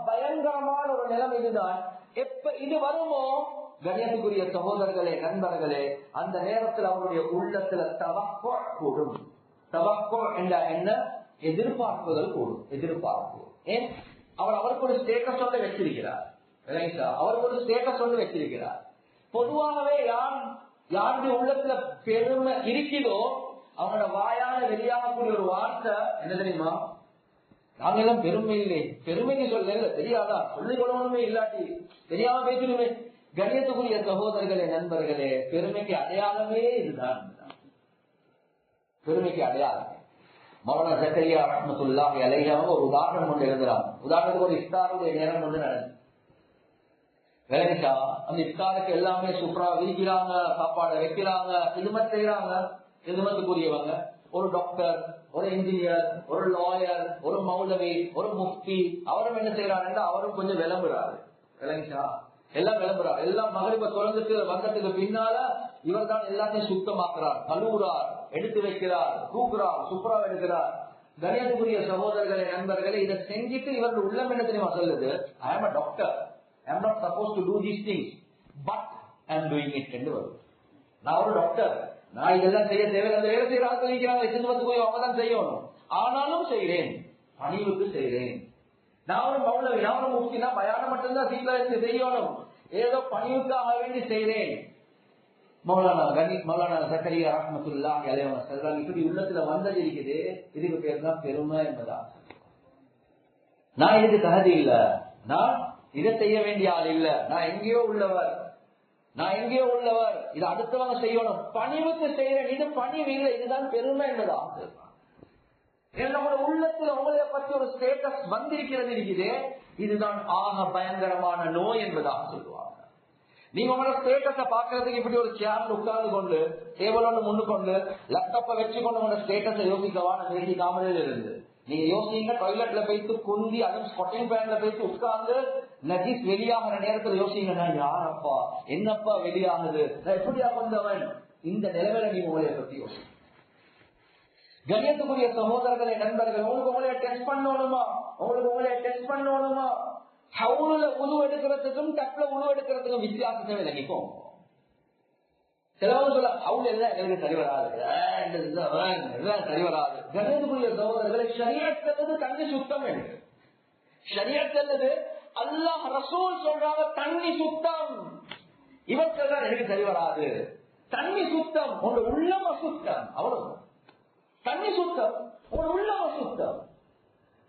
பயங்கரமான ஒரு நிலைமை இதுதான். எப்ப இது வருமோ, கண்ணியத்துக்குரிய சகோதரர்களே, நண்பர்களே, அந்த நேரத்தில் அவருடைய உள்ளத்துல தவக்கோ கூடும். தவக்கோ என்ற என்ன? எதிர்பார்ப்புகள் கூடும். எதிர்பார்ப்பு. ஏன்? அவருக்கு ஒரு ஸ்டேட்டஸ் ஒன்று வச்சிருக்கிறார். அவருக்கு ஒரு ஸ்டேட்டஸ் ஒன்று வச்சிருக்கிறார். பொதுவாகவே யாருடைய உள்ளத்துல பெருமை இருக்குதோ அவனோட வாயால வெளியாகக்கூடிய ஒரு வார்த்தை என்ன தெரியுமா? நாங்கெல்லாம் பெருமை இல்லை, பெருமைக்கு சொல்ல தெரியாதா, சொல்லிக் கொள்ளணுமே, இல்லாட்டி தெரியாம பேசணுமே. கண்ணியத்துக்குரிய சகோதரர்களே, நண்பர்களே, பெருமைக்கு அடையாளமே இதுதான். பெருமைக்கு அடையாளமே. மௌலானா ஜக்கரியா ரஹ்மத்துல்லாஹி அலைஹி அவங்க ஒரு உதாரணம் கொண்டு எழுதுறாங்க. உதாரணத்துக்கு ஒரு இஃப்தாருடைய நேரம் வந்து நடந்து வேலைக்கா அந்த இஃப்தாருக்கு எல்லாமே சூப்பரா விரிக்கிறாங்க, சாப்பாடு வைக்கிறாங்க, ஹிதுமத் செய்யறாங்க. ஹிதுமத்துக்குரியவங்க ஒரு டாக்டர், ஒரு இன்ஜினியர், ஒரு லாயர், ஒரு மௌலவி, ஒரு முஃப்தி. அவரும் என்ன செய்யறாருன்னா அவரும் கொஞ்சம் விளம்புறாரு. விளங்கிச்சா? எல்லாம் விளம்புறாரு. எல்லாம் மகரிப தொடர்ந்துட்டு வந்ததுக்கு பின்னால இவர் தான் எல்லாத்தையும் சுத்தமாக்குறார், கழுவுறார், எடுத்து வைக்கிறார், தூக்குறார், சூப்பரா எடுக்கிறார். கணியத்துக்குரிய சகோதரர்களே, நண்பர்களே, இதை செஞ்சுட்டு இவருடைய உள்ளம் என்ன தெரியுமா சொல்லுது? ஐ ஆம் a doctor, I am not supposed to do these things, but I am doing it என்று வரும். நான் ஒரு டாக்டர், நான் இதெல்லாம் செய்ய தேவை, அந்த வேலை செய்யற ஆட்கள் இருக்கிறாங்க, சின்னத்துக்கு அவங்க தான் செய்யணும், ஆனாலும் செய்கிறேன், பணிவுக்கு செய்கிறேன். நான் ஒரு மௌலவி, நான் ஒரு முஃப்தி, நான் பயானம் மட்டும்தான் சீக்கிரம் இருந்து செய்யணும், ஏதோ பணிவுக்காக வேண்டி செய்கிறேன். மௌலானா ஜக்கரியா ரஹ்மத்துல்லாஹி அலைஹி அவங்க சொல்றாங்க, இப்படி உள்ளத்துல வந்தது இருக்குது, இதுக்கு பேர் தான் பெருமை என்பதா. நான் இதுக்கு தகுதி இல்ல, நான் இதை செய்ய வேண்டிய ஆள் இல்ல, நான் எங்கேயோ உள்ளவர், நான் எங்கேயோ உள்ளவர், இது அடுத்தவங்க செய்யணும், பணிவுக்கு செய்யறேன், இது பணிவு இல்லை, இதுதான் பெருமை என்பதா. நம்மளோட உள்ளத்துல உங்களை பற்றி ஒரு ஸ்டேட்டஸ் வந்திருக்கிறது இருக்குது, இதுதான் ஆக பயங்கரமான நோய் என்பதாக சொல்லுவாங்க. நீங்க உங்களோட ஸ்டேட்டஸ பாக்குறதுக்கு இப்படி ஒரு சேர்ல உட்கார்ந்து கொண்டு, டேபிளோட முன்னுக்கொண்டு, லேப்டாப்ப வச்சுக்கொண்டு உங்களோட ஸ்டேட்டஸை யோசிக்கவா? பேசி காமரையில இருந்து நீங்க யோசிங்க. டாய்லெட்ல போயிட்டு குந்தி, அதுவும் ஸ்கொட்டிங் பேன்ல போயிட்டு உட்கார்ந்து நஜீஸ் வெளியாகிற நேரத்துல யோசிங்க, நான் யாரப்பா, என்னப்பா வெளியாகுது, நான் எப்படியா கொண்டவன்? இந்த நிலைமையில நீங்க உங்களை பத்தி யோசிங்க. கண்ணியத்துக்குரிய சகோதரர்களே, நண்பர்கள், உங்களுக்கு உங்களைய டெஸ்ட் பண்ணணுமா? உங்களுக்கு உங்களைய டெஸ்ட் பண்ணணுமா? ஹவுல உணவு எடுக்கிறதுக்கும் டப்ல உணவு எடுக்கிறதுக்கும் வித்தியாசத்தை விளங்கிக்கும். சிலவங்க சொல்ல ஹவுல் எல்லாம் எங்களுக்கு சரி வராது, சரி வராது. கண்ணியத்துக்குரிய சகோதரர்களை, ஷரியத் தண்ணி சுத்தம் என்று ஷரியத் அல்லாஹ் ரசூல் சொல்றாங்க, தண்ணி சுத்தம். இவர் சொல்றாரு எனக்கு சரி வராது. தண்ணி சுத்தம், உங்க உள்ளம் அசுத்தம், அவ்வளவு. தண்ணி சுத்தம், உங்க உள்ளம் அசுத்தம்.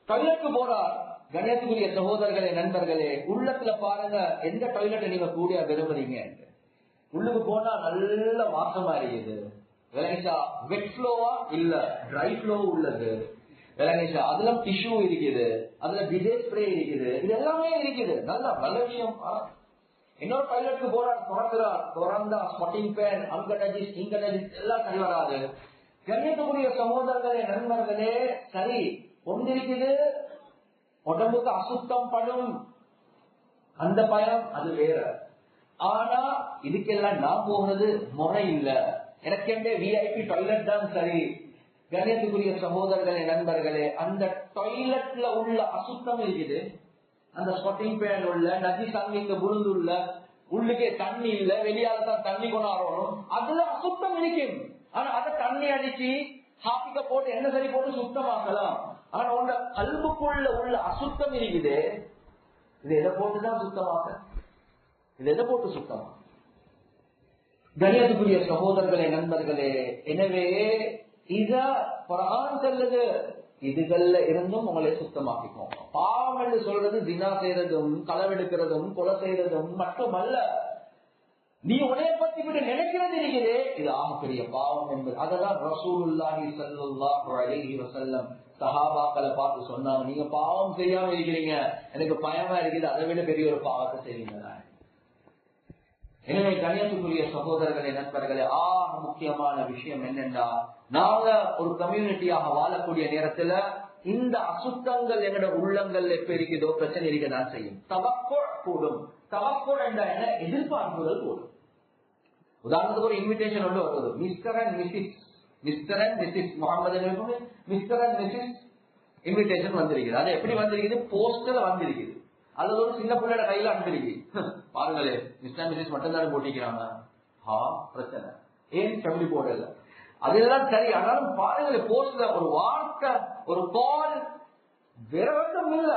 டாய்லெட்டுக்கு போறார். கணேசக்குரிய சகோதரர்களே, நண்பர்களே, உள்ளத்துல பாருங்க, எந்த டாய்லெட்டை நீங்க கூட விரும்புறீங்க. உள்ளுக்கு போனா நல்ல வாசமா இருக்குது. விளங்கிச்சா? வெட் ஃப்ளோவா இல்ல ட்ரை ஃப்ளோ உள்ளது. விளங்கிச்சா? அதுல டிஷ்யூ இருக்குது, அதுல டிசைன் ஸ்ப்ரே இருக்குது, இது எல்லாமே இருக்குது. நல்ல விஷயம். இன்னொரு டாய்லெட்டுக்கு போறார், திறக்கிறார், திறந்தா ஸ்பாட்டிங் பேன், அங்க நஜீஸ், இங்க நஜீஸ், எல்லாம் சரி வராது. கண்ணியத்துக்குரிய சகோதரர்களே, நண்பர்களே, சரி ஒன்றிருக்குது, உடம்புக்கு அசுத்தம் படும், அந்த பயம் அது வேற. ஆனா இதுக்கெல்லாம் நான் போகிறது முறை இல்ல, எனக்கு விஐபி டாய்லெட் தான் சரி. கணேசக்குரிய சகோதரர்களே, நண்பர்களே, அந்த டாய்லெட்ல உள்ள அசுத்தம் இருக்குது, அந்த ஸ்பாட்டிங் பேன் உள்ள நஜீஸ் அங்க புழுந்துள்ள, உள்ளுக்கே தண்ணி இல்ல, வெளியால தான் தண்ணி கொண்டாடணும், அதுல அசுத்தம் இருக்கும். ஆனா அதை தண்ணி அடிச்சு ஹாப்பிக்க போட்டு என்ன சரி போட்டு சுத்தமாக்கலாம். ஆனா உங்க கல்புக்குள்ள உள்ள அசுத்தம் இருக்குது, இது எதை போட்டுதான் சுத்தமாக, இது எதை போட்டு சுத்தமா? கண்ணியத்துக்குரிய சகோதரர்களே, நண்பர்களே, எனவே இத குர்ஆன் சொல்லுது, இதுகள்ல இருந்தும் உங்களை சுத்தமாக்கிக்கோங்க. பாவம் என்று சொல்றது தினா செய்யறதும், களவெடுக்கிறதும், கொலை செய்யறதும் மட்டுமல்ல, நீ உன்னைய பத்தி விட நினைக்கிறது இருக்கிறே, இது ஆகப்பெரிய பாவம் என்பது. அததான் ரசூலுல்லாஹி ஸல்லல்லாஹு அலைஹி வஸல்லம் சஹாபாக்களை பார்த்து சொன்னாங்க, நீங்க பாவம் செய்யாம இருக்கிறீங்க, எனக்கு பயமா இருக்குது, அதை விட பெரிய ஒரு பாவத்தை செய்வீங்க. எனவே கண்ணியத்துக்குரிய சகோதரர்களே, நண்பர்களே, முக்கியமான விஷயம் என்னென்னா, நாங்க ஒரு கம்யூனிட்டியாக வாழக்கூடிய நேரத்துல இந்த அசுத்தங்கள் எங்கட உள்ளங்கள் எப்ப இருக்குதோ பிரச்சனை இருக்கதான் செய்யும். தவக்கோ கூடும். தவக்கோ என்ற எதிர்பார்ப்புகள் கூடும். உதாரணத்துக்கு ஒரு இன்விடேஷன் ஒன்று வருது, mister and missus Muhammad mister and missus invitation வந்திருக்குது. அது எப்படி வந்திருக்குது? போஸ்டர்ல வந்திருக்குது. அது ஒரு சின்ன பிள்ளையோட கையில அனுப்பிருக்கு. பாருங்களே, மிஸ்டர் மிஸ்ஸஸ் மட்டும் தானே போட்டிக்கிறாங்க. பிரச்சனை ஏன் ஃபேமிலி போடல? அதெல்லாம் சரி. ஆனாலும் பாருங்களேன், போஸ்ட்ல ஒரு வார்த்தை, ஒரு கால், வேற ஒன்றும் இல்ல,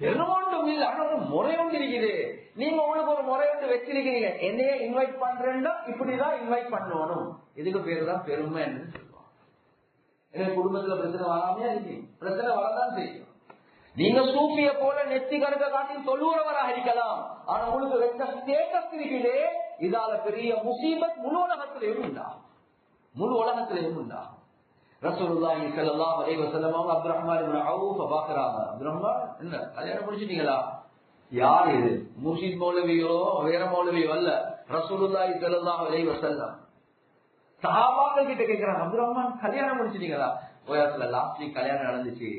பெருமாண்டும் இல்ல. ஆனா ஒரு முறை ஒன்று இருக்குது. நீங்க உங்களுக்கு ஒரு முறை ஒன்று வச்சிருக்கீங்க, என்னையே இன்வைட் பண்றேன்னா இப்படிதான் இன்வைட் பண்ணணும். இதுக்கு பேரு தான் பெருமை என்று சொல்லுவாங்க. எனக்கு குடும்பத்துல பிரச்சனை வராமையா இருக்கு, பிரச்சனை வரதான் செய்யும். நீங்க சூஃபிய போல நெத்தி கருக்க காட்டி சொல்லுறவராக இருக்கலாம். ஆனா உங்களுக்கு வெட்ட ஸ்டேட்டஸ் இருக்குதே, இதால பெரிய முசீபத் முழு உலகத்திலேயும் உண்டா, முழு உலகத்திலேயும் உண்டா. ரசூலுல்லாஹி ஸல்லல்லாஹு அலைஹி வஸல்லம் அவங்க அப்துர் ரஹ்மான் இப்னு அவுஃப் பாக்குறாங்க. அப்துர் ரஹ்மான் என்ன கல்யாணம் முடிச்சிட்டீங்களா? யார் இது? முர்ஷித் மௌலவியோ வேற மௌலவியோ அல்ல, ரசூலுல்லாஹி ஸல்லல்லாஹு அலைஹி வஸல்லம். சஹாபாக்கள் கிட்ட கேக்குறாங்க, அப்துர் ரஹ்மான் கல்யாணம் முடிச்சிட்டீங்களா? ஓயாத்துல லாஸ்ட் வீக் கல்யாணம் நடந்துச்சு.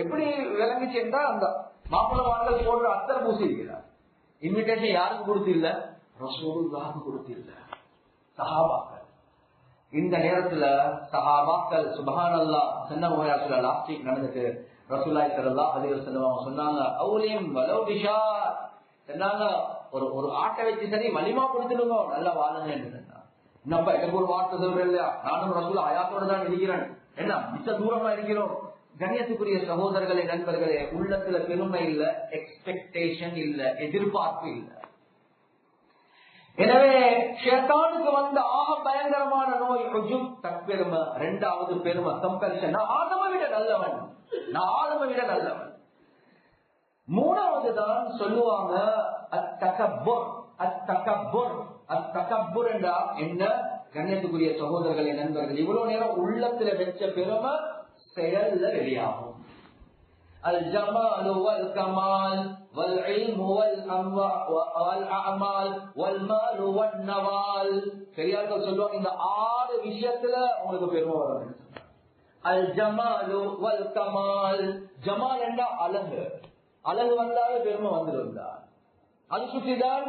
எப்படி விளங்குச்சு என்றா, அந்த மாப்பிள்ளமார்கள் போன்ற அத்தர் பூசி இருக்கிறார். இன்விடேஷன் யாருக்கு கொடுத்து இல்ல? ரசூலுல்லாஹ்வுக்கு கொடுத்து இல்ல, சஹாபாக்கள். இந்த நேரத்துல சஹாபாக்கள் சுப்ஹானல்லாஹ் சொன்ன லாஸ்ட் வீக் நடந்துட்டு ரசூலுல்லாஹி ஸல்லல்லாஹு அலைஹி வஸல்லம் சொன்னாங்க, அவுலிம் வலவ் பிஷார், சொன்னாங்க ஒரு ஆட்டை வச்சு சரி வலிமா கொடுத்துடுங்க, நல்லா வாழுங்க என்று சொன்னாங்க. என்னப்பா எனக்கு ஒரு வார்த்தை சொல்றேன் இல்லையா, நானும் ரசூல் ஆயாத்தோட தான் இருக்கிறேன், என்ன மிச்ச தூரமா இருக்கிறோம். கண்ணியத்துக்குரிய சகோதரர்களே, நண்பர்களே, உள்ளத்துல பெருமை இல்ல, எக்ஸ்பெக்டேஷன் இல்ல, எதிர்பார்ப்பு இல்ல. எனவே ஷைத்தானுக்கு வந்த ஆக பயங்கரமான நோய் உஜுப், தற்பெருமை. இரண்டாவது பெருமை கம்பேரிசன், நான் ஆதமை விட நல்லவன், நான் ஆதமை விட நல்லவன். மூணாவது தான் சொல்லுவாங்க அத்தகப்புர். அத்தகப்புர், அத்தகப்புர் என்றா என்ன? கண்ணியத்துக்குரிய சகோதரர்களே, நண்பர்கள், இவ்வளவு நேரம் உள்ளத்துல வச்ச பெருமை செயல்ல வெளியாகும். அல் ஜமால் வல் கமால் வல் இல்மு வல் அமால் வல் மால் வல் நவால். பெரியார்கள் சொல்லுவாங்க, இந்த 6 விஷயத்துல உங்களுக்கு பெருமை வரும். அல் ஜமால் வல் கமால், ஜமால் என்றா அழகு, அழகு வந்தாலே பெருமை வந்துடும். அது சுற்றிதான்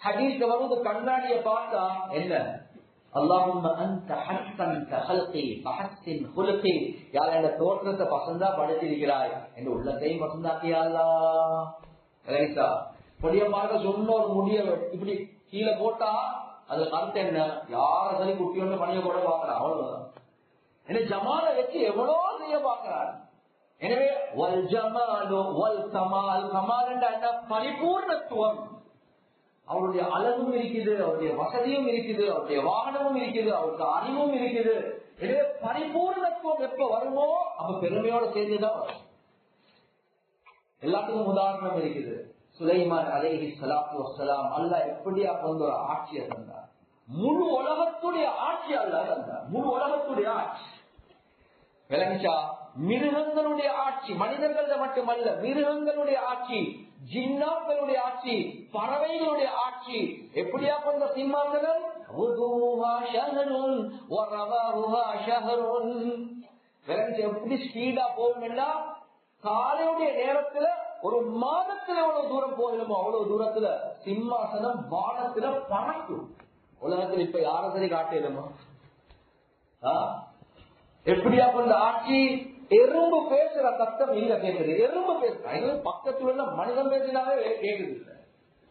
ஹதீஸ்ல வருவது, கண்ணாடியை பார்த்தா என்ன? அல்லாஹும்ம அன்த ஹஸ்ஸன்த ஹல்கி ஃபஹஸ்ஸின் ஹுலுகி, யா அல்லாஹ், இந்த தோற்றத்தை பசந்தா படைத்திருக்கிறாய், இந்த உள்ளத்தையும் பசந்தாக்கியா அல்லாஹ். ரைட்டா? பொடியமாக சொன்ன ஒரு முடிய இப்படி கீழே போட்டா அது கருத்து என்ன? யார சரி குட்டி ஒன்று பணிய கூட பாக்குறான், அவ்வளவுதான். என்ன ஜமாலை வச்சு எவ்வளவு செய்ய பாக்குறான். எனவே வல் ஜமாலு வல் கமால், கமால் என்ற பரிபூர்ணத்துவம். அவருடைய அழகும் இருக்குது, அவருடைய வசதியும் இருக்குது, அவருடைய வாகனமும் இருக்குது, அவருக்கு அறிவும் இருக்குது. எனவே பரிபூர்ணத்துவம் எப்ப வருமோ அப்ப பெருமையோட சேர்ந்துதான் வரும். எல்லாத்துக்கும் உதாரணம் இருக்குது. சுலைமான் அலைஹி ஸலாத்து வஸ்ஸலாம், அல்லாஹ் எப்படியா கொண்டு ஒரு ஆட்சியை தந்தார். முழு உலகத்துடைய ஆட்சி அல்லாஹ் தந்தார், முழு உலகத்துடைய ஆட்சி. விளங்கிச்சா? மிருகங்களுடைய ஆட்சி, மனிதர்கள் மட்டுமல்ல, மிருகங்களுடைய ஆட்சி, ஜின்னாக்களுடைய ஆட்சி, பறவைகளுடைய ஆட்சி. எப்படியா கொண்ட சிம்மாசனம்? எப்படி ஸ்பீடா போகும்னா, காலையுடைய நேரத்துல ஒரு மாதத்துல எவ்வளவு தூரம் போகணுமோ அவ்வளவு தூரத்துல சிம்மாசனம் வானத்துல பறக்கும். உலகத்தில் இப்ப யார சரி காட்டிடுமோ? எப்படியா கொண்ட ஆட்சி? எறும்பு பேசுற சத்தம் இங்க கேட்குது, எறும்பு பேசுற பக்கத்துல உள்ள மனிதன் பேசினாவே கேட்குது இல்லை.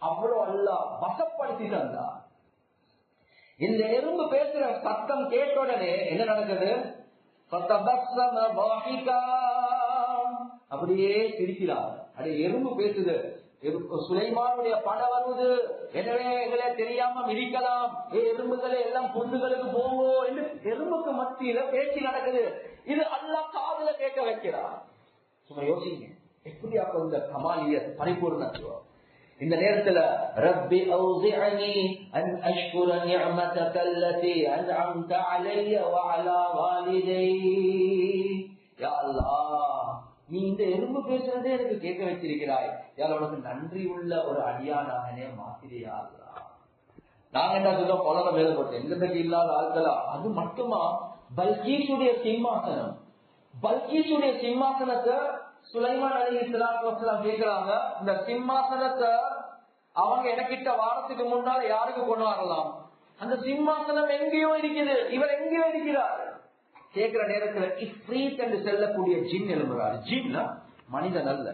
அவ்வளவு அல்லாஹ் வசப்படுத்தி தந்தா. இந்த எறும்பு பேசுற சத்தம் கேட்ட உடனே என்ன நடக்குது? அப்படியே சிரிக்கிறார். அது எறும்பு பேசுது. சுலைமானுடைய படம் வருவது, எனவே எங்களை தெரியாம மிதிக்கலாம், எறும்புகளை எல்லாம் பொண்ணுகளுக்கு போவோம் என்று எறும்புக்கு மத்தியில பேச்சு நடக்குது. இது அல்லாஹ் காதுல கேட்க வைக்கிறார். சும்மா யோசிங்க, எப்படி அப்ப இந்த கமாலிய பரிபூர்ணத்துவம். இந்த நேரத்துல ரப்பி அவ்ஸிஅனி அன் அஷ்குர நிஅமதக அல்லதி அன்அம்த அலைய வ அலா வாலிதை. யா அல்லாஹ், நீ இந்த எறும்பு பேசுறதே எனக்கு கேட்க வச்சிருக்கிறாய், யார் உனக்கு நன்றி உள்ள ஒரு அடியானாகனே மாத்திரையா. நாங்க என்ன சொல்றோம், குழந்தை மேல போட்டோம் எங்கிட்ட இல்லாத ஆட்களா? அது மட்டுமா? பல்கீசுடைய சிம்மாசனம், பல்கீசுடைய சிம்மாசனத்தை சுலைமான் அலைஹிஸ்ஸலாத்து வஸலாம் கேட்கிறாங்க, இந்த சிம்மாசனத்தை அவங்க எனக்கிட்ட வாரத்துக்கு முன்னால யாருக்கு கொண்டு வரலாம்? அந்த சிம்மாசனம் எங்கேயோ இருக்குது, இவர் எங்கேயோ இருக்கிறார். கேட்கிற நேரத்துல இஃப்ரீத் என்று செல்லக்கூடிய ஜின் எழும்புறாரு. ஜின் மனிதன் அல்ல,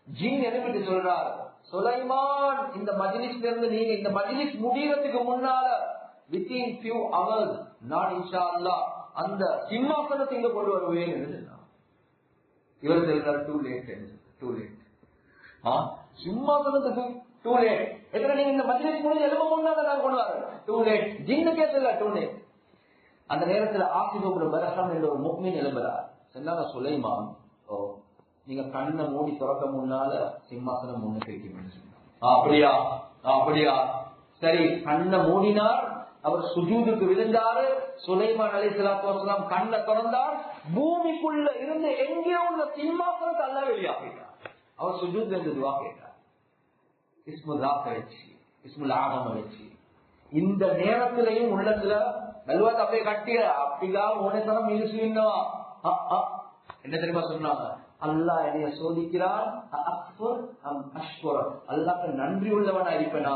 ஜின் எழுப்பிட்டு சொல்றாரு, சுலைமான் இந்த மஜ்லிஸ்ல இருந்து நீங்க இந்த மஜ்லிஸ் முடியறதுக்கு முன்னால வித்தின் ஃபியூ ஹவர்ஸ் நான் இன்ஷா அல்லாஹ் அந்த சிம்மாசனத்தை இங்க கொண்டு வருவேன் என்று சொன்னார். இவர் சொல்றாரு டூ லேட், டூ லேட். சிம்மாசனத்துக்கு டூ லேட். எத்தனை நீங்க இந்த மஜ்லிஸ் முடிஞ்சு எழுப்ப முன்னால நான் கொண்டு வரேன், டூ லேட். ஜின்னுக்கே தெரியல டூ லேட். அந்த நேரத்துல ஆசிபுல் பரஹம் என்ற ஒரு முஃமின் எழும்புறார். சொன்னாங்க, சுலைமான் நீங்க கண்ணை மூடி திறக்க முன்னால சிம்மாசனம் முன்னுக்கு வைக்கணும். அப்படியா? அப்படியா, சரி. கண்ணை மூடினார், அவர் சுஜூதுக்கு விழுந்தாரு. சுலைமான் அலைஹிஸ்ஸலாத்து வஸலாம் கண்ணை திறந்தார், பூமிக்குள்ள இருந்து எங்கேயோ உள்ள சிம்மாசனத்தை அல்லாஹ் வெளியாக்கிட்டார். அவர் சுஜூத் என்று துஆ கேட்டார், இஸ்முல் ராக் வச்சு, இஸ்முல் ஆகம் வச்சு. இந்த நேரத்திலையும் உள்ளத்துல நல்வாத் அப்படியே கட்டிய அப்படிலாம் உனத்தனம் இழுசுவா. என்ன தெரியுமா சொன்னாங்க? அல்லாஹ் என்னைய சோதிக்கிறான், அல்லாஹ்க்கு நன்றி உள்ளவனா இருப்பேனா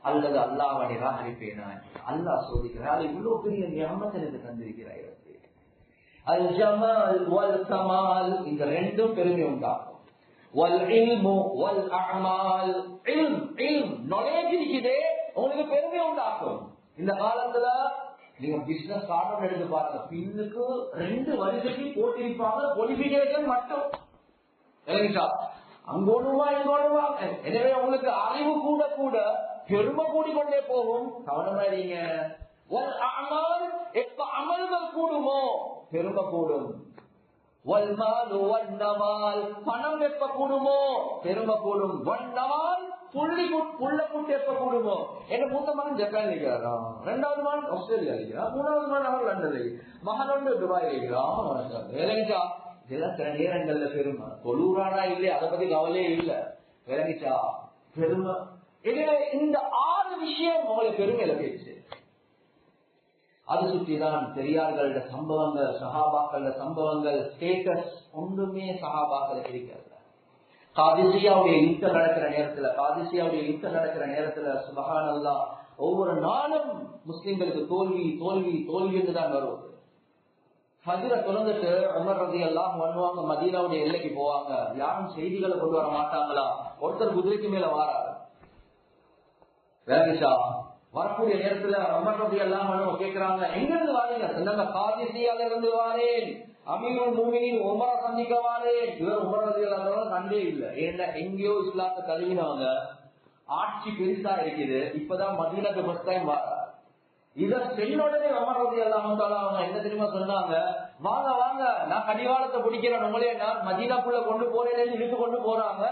அல்லது அல்லாஹ்வை நிராகரிப்பேனா? அல்லாஹ் சோதிக்கிறான். இவ்வளவு பெரிய நியமத்தை எனக்கு தந்திருக்கிறாய். அல் ஜமால் வல் கமால், இந்த ரெண்டும் பெருமை உண்டாகும். வல் இல்மு வல் அமால், இல்ம் இல்ம் knowledge இருக்குதே உங்களுக்கு பெருமை உண்டாக்கும். இந்த காலத்துல நீங்க பிசினஸ் கார்டு எடுத்து பாருங்க, பின்னுக்கு 2 வரிசைக்கு போட்டிருப்பாங்க குவாலிபிகேஷன் மட்டும். அங்கோடுவா இங்கோடுவா. எனவே உங்களுக்கு அறிவு கூட கூட பெருமை கூடிக்கொண்டே போகும். கவனமா இருங்க. எப்ப அமல்கள் கூடுமோ பெருமை கூடும். பணம் எப்ப கூடுமோ பெருமை கூடும். புள்ள கூட்டு எப்ப கூடுமோ. எங்க மூத்த மகன் ஜப்பான் இருக்கிறாரா, 2வது மகன் ஆஸ்திரேலியா இருக்கிறார், 3வது மகன் அவர் லண்டன்ல, மகன் வந்து துபாய் இருக்கிறான். வேலைச்சா இதெல்லாம் சில நேரங்கள்ல பெருமை. தொழுறானா இல்லையா அதை பத்தி கவலையே இல்ல. விளங்கிச்சா பெருமை. எனவே இந்த 6 விஷயம் உங்களை பெருமையில பேச்சு. அது சுற்றிதான் பெரியார்களோட சம்பவங்கள், சஹாபாக்களோட சம்பவங்கள், ஸ்டேட்டஸ் ஒன்றுமே சஹாபாக்கள் இருக்கிறது. காதிசியாவுடைய யுத்தம் நடக்கிற நேரத்துல சுப்ஹானல்லாஹ் ஒவ்வொரு நாளும் முஸ்லிம்களுக்கு தோல்வி தோல்வி தோல்வி என்றுதான் வருவது. ஃபஜ்ர தொழுந்துட்டு உமர் ரலியல்லாஹு அன்ஹு மதீனாவுடைய எல்லைக்கு போவாங்க. யாரும் செய்திகளை கொண்டு வர மாட்டாங்களா? ஒருத்தர் குதிரைக்கு மேல வாராரு. வேலைச்சா வரக்கூடிய நேரத்துல உமர் ரலியல்லாஹு அன்ஹு கேக்குறாங்க, எங்க இருந்து வாரீங்க? சொன்னாங்க, காதிசியால இருந்து வாரேன், அமீருல் முஃமினீன் உமரை சந்திக்க வாரேன். இவர் உமர் ரலியல்லாஹு அன்ஹு கண்டே இல்லை. ஏன்னா எங்கேயோ இஸ்லாத்தை தழுவினவங்க, ஆட்சி பெருசா இருக்குது, இப்பதான் மதீனாக்கு ஃபர்ஸ்ட் டைம் வாராரு. இத பெண்ணோடனே உமர் ரலியல்லாஹு தஆலா அவங்க என்ன தெரியுமா சொன்னாங்க, வாங்க வாங்க நான் கடிவாளத்தை பிடிக்கிறேன், உங்களே நான் மதீனாக்குள்ள கொண்டு போறேன்னு இழுத்து கொண்டு போறாங்க.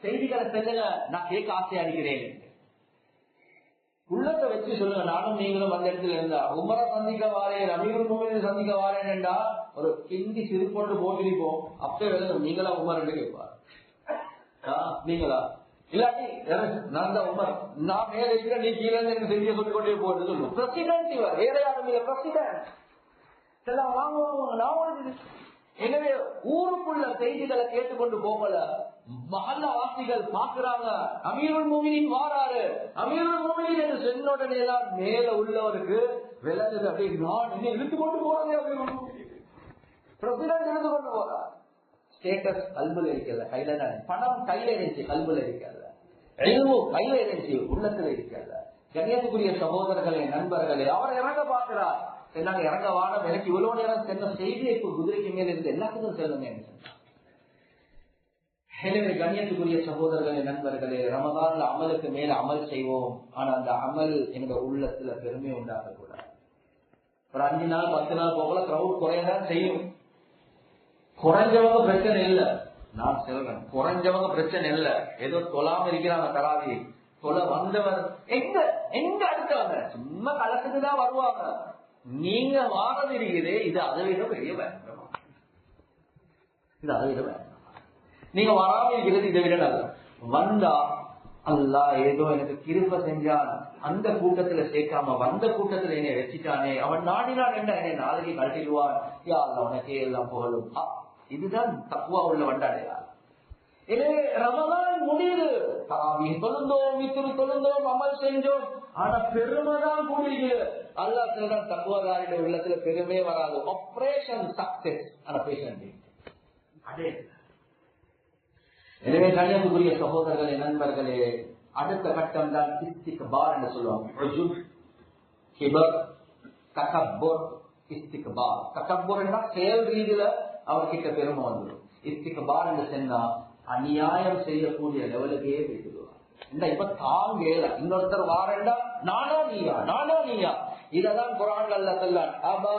செய்திகளை செல்லுங்க, நான் கேட்க ஆசையா இருக்கிறேன். உள்ளத்தை வச்சு சொல்லுங்க, நானும் நீங்களும் அந்த இடத்துல இருந்தா உமரை சந்திக்க வாரேன், அமீருல் முஃமினீன் சந்திக்க வாரேன்டா ஒரு கிண்டி சிறுபொண்டு போட்டிருப்போம். அப்ப நீங்களா உமர் என்று கேட்பார். நீங்களா இல்லாட்டி நான் தான் உமர், நான் மேல இருக்கிற நீ கீழே எனக்கு செய்தியை சொல்லிக் கொண்டே போறது சொல்லுவோம். பிரசிடென்ட் இவர், வேற யாரும் இல்ல, பிரசிடென்ட். வாங்குவாங்க. எனவே ஊருக்குள்ள செய்திகளை கேட்டுக்கொண்டு போகல, மஹல்ல வாசிகள் பாக்குறாங்க, அமீருல் முஃமினீன் வாராரு, அமீருல் முஃமினீன் என்று சொன்ன உடனே எல்லாம் மேல உள்ளவருக்கு விளங்குது. அப்படியே நான் என்ன இழுத்து கொண்டு போறதே பிரசிடென்ட் இழுத்து கொண்டு போறார். ஸ்டேட்டஸ் கல்புல இருக்கல, கையில தான். பணம் கையில இருந்துச்சு, கல்புல இருக்கல. எதுவோ கையில இருந்துச்சு, உள்ளத்துல இருக்கல. கண்ணியத்துக்குரிய சகோதரர்களே, நண்பர்களே, அவர் இறங்க பாக்குறார். நாங்க இறங்க வாடம், எனக்கு இவ்வளவு நேரம் சென்ற செய்தியை இப்ப குதிரைக்கு மேல இருந்து எல்லாத்துக்கும் செல்லுங்க. எனவே கண்ணியத்துக்குரிய சகோதரர்களே, நண்பர்களே, ரமதான்ல அமலுக்கு மேல அமல் செய்வோம். ஆனா அந்த அமல் எங்க உள்ளத்துல பெருமை உண்டாக கூடாது. ஒரு 5 நாள் 10 நாள் போகல, கிரௌட் குறையதான் செய்யும். குறைஞ்சவங்க பிரச்சனை இல்ல, நான் சொல்றேன், குறைஞ்சவங்க பிரச்சனை இல்ல. ஏதோ தொழாம இருக்கிறாங்க, தராவி தொலை வந்தவர் எங்க எங்க அடுத்தவங்க சும்மா கலக்குதுதான் வருவாங்க. நீங்க வாரம் இருக்குது, இது அதை விட பெரிய பயங்கரமா. இது அதை விட பயங்கரமா. நீங்க வராம இருக்கிறது இதை விட நல்ல. வந்தா அல்லாஹ் ஏதோ எனக்கு கிருபை செஞ்சான், அந்த கூட்டத்துல சேர்க்காம வந்த கூட்டத்துல என்னை வச்சுட்டானே, அவன் நாடினான் என்ன என்னை நாளைக்கு கழட்டிடுவான், யா அல்லாஹ் உனக்கே எல்லாம் புகழும். இதுதான் தக்வா உள்ள வண்டாடையா. எனவே ரமலான் முடியுது, தராவீஹ் தொழுந்தோம், வித்ரு தொழுந்தோம், அமல் செஞ்சோம், ஆனா பெருமைதான் கூடியிருக்கிறது. அல்லாஹ் சொல்றான் தக்வாதாரிட உள்ளத்துல பெருமே வராது. ஆபரேஷன் சக்சஸ் ஆனா பேஷண்ட் அதே. எனவே கண்ணியத்துக்குரிய சகோதரர்களே, நண்பர்களே, அடுத்த கட்டம் தான் இஸ்திக்பார் என்று சொல்லுவாங்க. தகப்பர், இஸ்திக்பார். தகப்பர் என்றால் செயல் ரீதியில அவர்கிட்ட பெருமை வந்துடும். இஸ்திக்பார் என்று சொன்னா அநியாயம் செய்யக்கூடிய லெவலுக்கே போயிடுவார். இப்ப தாங்கல இன்னொருத்தர் வாரண்டா நானா நீயா நானா நீயா. இததான் குர்ஆன்ல அல்லாஹ் சொல்றான், அபா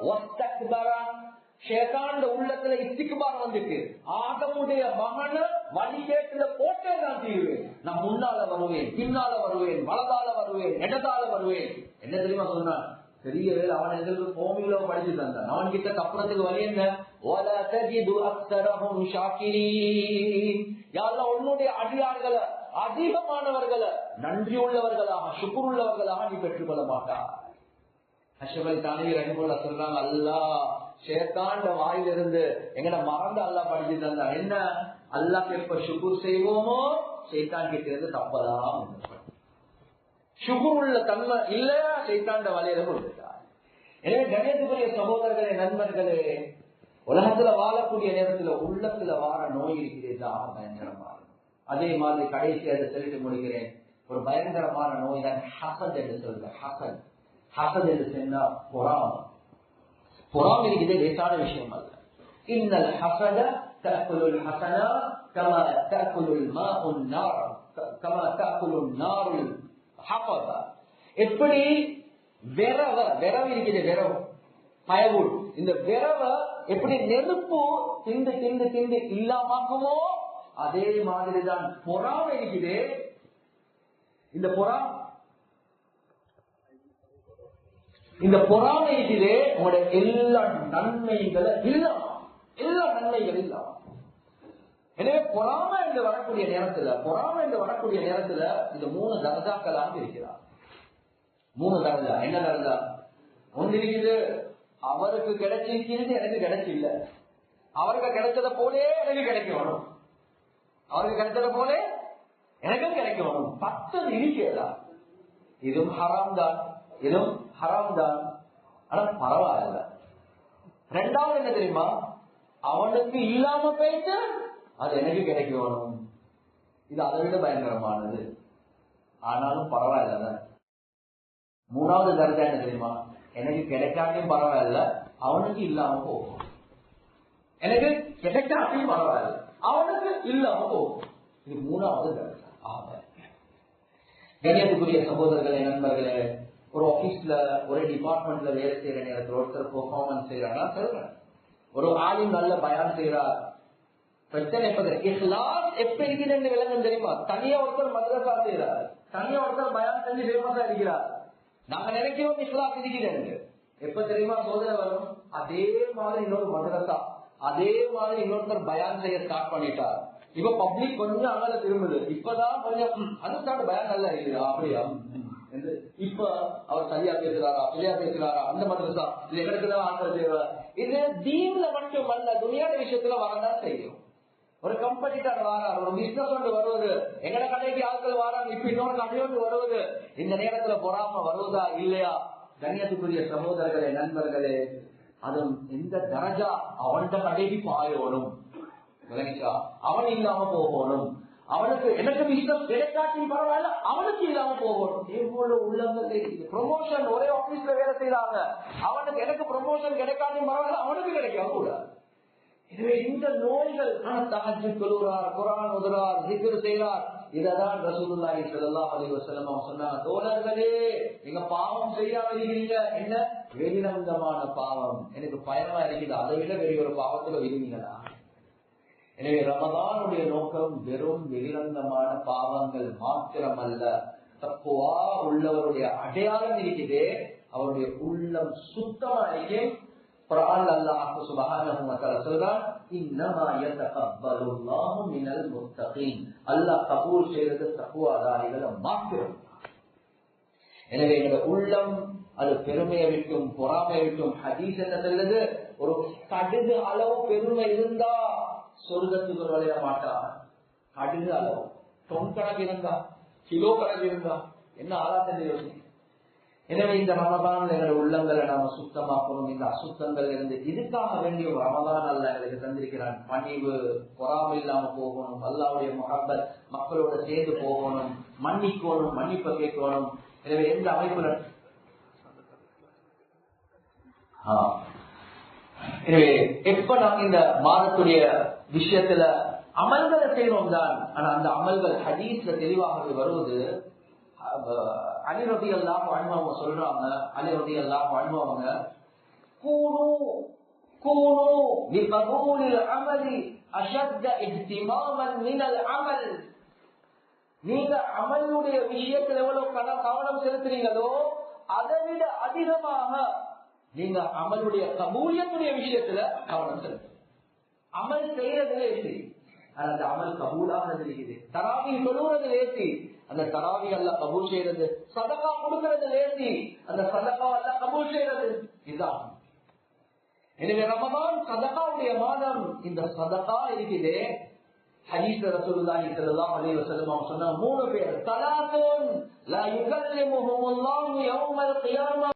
வஸ்தக்பரா. ஷைத்தான்ட உள்ளத்துல இஸ்திக்பார் வந்துட்டு ஆதமுடைய மகனை வழிகேட்டுல போட்டே நான் தீருவேன். நான் முன்னால வருவேன், பின்னால வருவேன், வலதால வருவேன், இடதால வருவேன். என்ன தெரியுமா சொன்னான்? பெரிய வேலை அவன் எங்களுக்கு கோமியில படிச்சு தந்தான். அவன் கிட்ட தப்புறதுக்கு வழி என்ன? உன்னுடைய அடியார்களை அதிகமானவர்களை நன்றி உள்ளவர்களாக சுக்குர் உள்ளவர்களாக நீ பெற்றுக்கொள்ள மாட்டார். அஷ்ரஃபல் தானவி ரஹிமஹுல்லாஹ் சொல்றாங்க, அல்லாஹ் ஷைத்தான்ட வாயிலிருந்து எங்கட மறந்து அல்லாஹ் படிச்சு தந்தான். என்ன? அல்லாஹ் எப்ப சுக்குர் செய்வோமோ ஷைத்தான் கிட்ட இருந்து தப்பலாம். சுக்குர் உள்ள தன்மை இல்லையா ஷைத்தான்ட வலையில கொடுத்துட்டார். எனவே கண்ணியத்துக்குரிய சகோதரர்களே, நண்பர்களே, உலகத்துல வாழக்கூடிய நேரத்துல உள்ளத்துல வார நோய் இருக்கிறதா பயங்கரமா. அதே மாதிரி கடைசி அதை சொல்லிட்டு முடிக்கிறேன். ஒரு பயங்கரமான நோய் தான் ஹசத் என்று சொல்ற. ஹசத் ஹசத் என்று சொன்னா பொறாமை. பொறாமை இருக்கிறதே லேசான விஷயம் அல்ல. இன்னல் ஹசத தஅக்குலுல் ஹஸனா கமா தஅக்குலுல் மாஉன் நார் கமா தஅக்குலுன் நாருல் ஹஃபத. எப்படி விரவ இருக்கிறது, விரவ பயவுள், இந்த விரவ எப்படி நெருப்பு திண்டு திண்டு திண்டு இல்லாமக்குமோ அதே மாதிரிதான் பொறாமை இருக்குது. இந்த பொறாமை இருக்குது உங்களுடைய எல்லா நன்மைகளை இல்லாம, எல்லா நன்மைகள் இல்லாம. எனவே பொறாமை என்று வரக்கூடிய நேரத்துல இந்த 3 தரஜாக்களாக இருக்கிறார். 3 தரஜா. என்ன தரஜா? ஒன்று இருக்குது, அவருக்கு கிடைச்சிருக்கிறது எனக்கு கிடைச்சி இல்ல, அவருக்கு கிடைச்சத போலே எனக்கு கிடைக்கணும், அவருக்கு கிடைச்சத போல எனக்கும் கிடைக்கணும். 10 இருக்கிறதா? இதுவும் ஹராம் தான், இதுவும் ஹராம் தான், ஆனா பரவாயில்ல. 2வது என்ன தெரியுமா? அவனுக்கு இல்லாம போயிட்டு அது எனக்கு கிடைக்கணும். இது அதை விட பயங்கரமானது, ஆனாலும் பரவாயில்ல. 3வது தரஜா என்ன தெரியுமா? எனக்கு கிடைக்காட்டியும் பரவாயில்ல, அவனுக்கு இல்லாம போகும். எனக்கு கிடைக்காட்டியும் பரவாயில்ல, அவனுக்கு இல்லாம போகும். இது 3வது தரஜா. கண்ணியத்துக்குரிய சகோதரர்களே, நண்பர்களே, ஒரு ஆபீஸ்ல ஒரு டிபார்ட்மெண்ட்ல வேலை செய்யற நேரத்தில் ஒருத்தர் பெர்ஃபார்மன்ஸ் செய்யறாங்க. சொல்றேன், ஒரு ஆளும் நல்ல பயான் செய்யறார். பிரச்சனை இஹ்லாஸ் எப்ப இருக்கிறது விளங்கும் தெரியுமா? தனியா ஒருத்தர் மதரசா செய்யறார், தனியா ஒருத்தர் பயான் செஞ்சு ஃபேமஸா இருக்கிறார். நாங்க நினைக்கிறோம் இஹ்லாஸ் இருக்கிறது. எப்ப தெரியுமா சோதனை வரும்? அதே மாதிரி இன்னொரு மதரசா, அதே மாதிரி இன்னொருத்தர் பயான் செய்ய ஸ்டார்ட் பண்ணிட்டார். இப்ப பப்ளிக் கொஞ்சம் அங்கால திரும்புது. இப்பதான் கொஞ்சம் அது ஸ்டார்ட் பயான் நல்லா இருக்குது. அப்படியா? இப்ப அவர் சரியா பேசுறாரா, சரியா பேசுறாரா, அந்த மதரசா இது எங்களுக்குதான் ஆன்சர் செய்வார். இது தீன்ல மட்டும் அல்ல, துனியாத விஷயத்துல வரதான் செய்யும். ஒரு கம்பெனிக்கார வாரார், ஒரு பிசினஸ் ஒன்று வருவது, எங்கட கடைக்கு ஆட்கள் வாராங்க, இப்ப இன்னொரு கடை ஒன்று வருவது. இந்த நேரத்துல பொறாம வருவதா இல்லையா? கண்ணியத்துக்குரிய சகோதரர்களே, நண்பர்களே, அதுவும் எந்த தரஜா அவன்கிட்ட கடைக்கு பாயணும், அவன் இல்லாம போகணும். அவனுக்கு எனக்கு பிசினஸ் கிடைக்காட்டியும் பரவாயில்ல, அவனுக்கு இல்லாம போகணும். எவ்வளவு உள்ளங்கள் ப்ரொமோஷன் ஒரே ஆபீஸ்ல வேலை செய்யறாங்க, அவனுக்கு எனக்கு ப்ரொமோஷன் கிடைக்காட்டியும் பரவாயில்ல, அவனுக்கு கிடைக்காம கூடாது. எனவே இந்த நோய்கள் தஹஜ்ஜுத் தொழுகிறார், குர்ஆன் ஓதுறார், zikr செய்றார். இததான் ரசூலுல்லாஹி ஸல்லல்லாஹு அலைஹி வஸல்லம் சொன்னாங்க, தோழர்களே நீங்க பாவம் செய்யாம இருக்கீங்க. என்ன வெளிநந்தமான பாவம், எனக்கு பயமா இருக்குது, அதை விட பெரிய ஒரு பாவத்துல விரும்பீங்களா? எனவே ரமதானுடைய நோக்கம் வெறும் வெளிநந்தமான பாவங்கள் மாத்திரமல்ல, தக்குவா உள்ளவருடைய அடையாளம் இருக்குது. அவருடைய உள்ளம் சுத்தமா இருக்கும், குர்ஆன்ல அல்லாஹ் சுப்ஹானஹு வ தஆலா சொல்றான், இன்னமா யதகப்பலுல்லாஹு மினல் முத்தகீன். அல்லாஹ் கபூல் செய்வது தக்வாதாரிகளை மாத்திரம். எனவே எங்க உள்ளம் அது பெருமையை விட்டும் பொறாமையை விட்டும், ஹதீஸ் என்ன சொல்லுது, ஒரு கடுகு அளவு பெருமை இருந்தா சொர்க்கத்துக்கு விளைய மாட்டான். கடுகு அளவு தொன் கணக்கு இருந்தா, கிலோ கணக்கு இருந்தா என்ன ஆளாத்த யோசி. எனவே இந்த ரமதான்ல எங்களுடைய உள்ளங்களை நாம சுத்தமாக்கணும். இந்த அசுத்தங்கள் இருந்து இதுக்காக வேண்டிய ஒரு ரமதான் அல்ல எங்களுக்கு தந்திருக்கிறான். பணிவு, பொறாமை இல்லாம போகணும், அல்லாஹ்வுடைய முஹப்பத், மக்களோட சேர்ந்து போகணும், மன்னிக்கணும், மன்னிப்பை கேட்கணும். எனவே எந்த அமைப்புல எனவே எப்ப நாங்க இந்த மாதத்துடைய விஷயத்துல அமல்களை செய்யறோம் தான். ஆனா அந்த அமல்கள் ஹதீஸ்ல தெளிவாக வருவது, அலி ரலியல்லாஹு அன்ஹு அவங்க சொல்றாங்க, அலி ரலியல்லாஹு அன்ஹு அவங்க கூனு லிகபூலில் அமலி அஷத்த இஹ்திமாமன் மினல் அமல். நீங்க அமலுடைய விஷயத்துல எவ்வளவு கவனம் செலுத்துறீங்களோ அதை விட அதிகமாக நீங்க அமலுடைய கபூலியத்துடைய விஷயத்துல கவனம் செலுத்துங்க. அமல் செய்யறதுல ஏசி, அந்த அமல் கபூலாக இருக்குது. தராவி சொல்லுறது ஏசி, அந்த தராவி அல்ல கபூல் செய்யறது. சதகா கொடுக்கறது ஏசி, அந்த சதகா அல்ல கபூல் செய்யறது. இதுதான். எனவே ரமதான் சதகாவுடைய மாதம். இந்த சதகா இருக்குது. ஹதீஸ் ரசூலுல்லாஹி ஸல்லல்லாஹு அலைஹி வஸல்லம் அவங்க சொன்ன 3 பேர், ஸலாத்துன் லா யுகல்லிமுஹுமுல்லாஹு யௌமல் கியாமah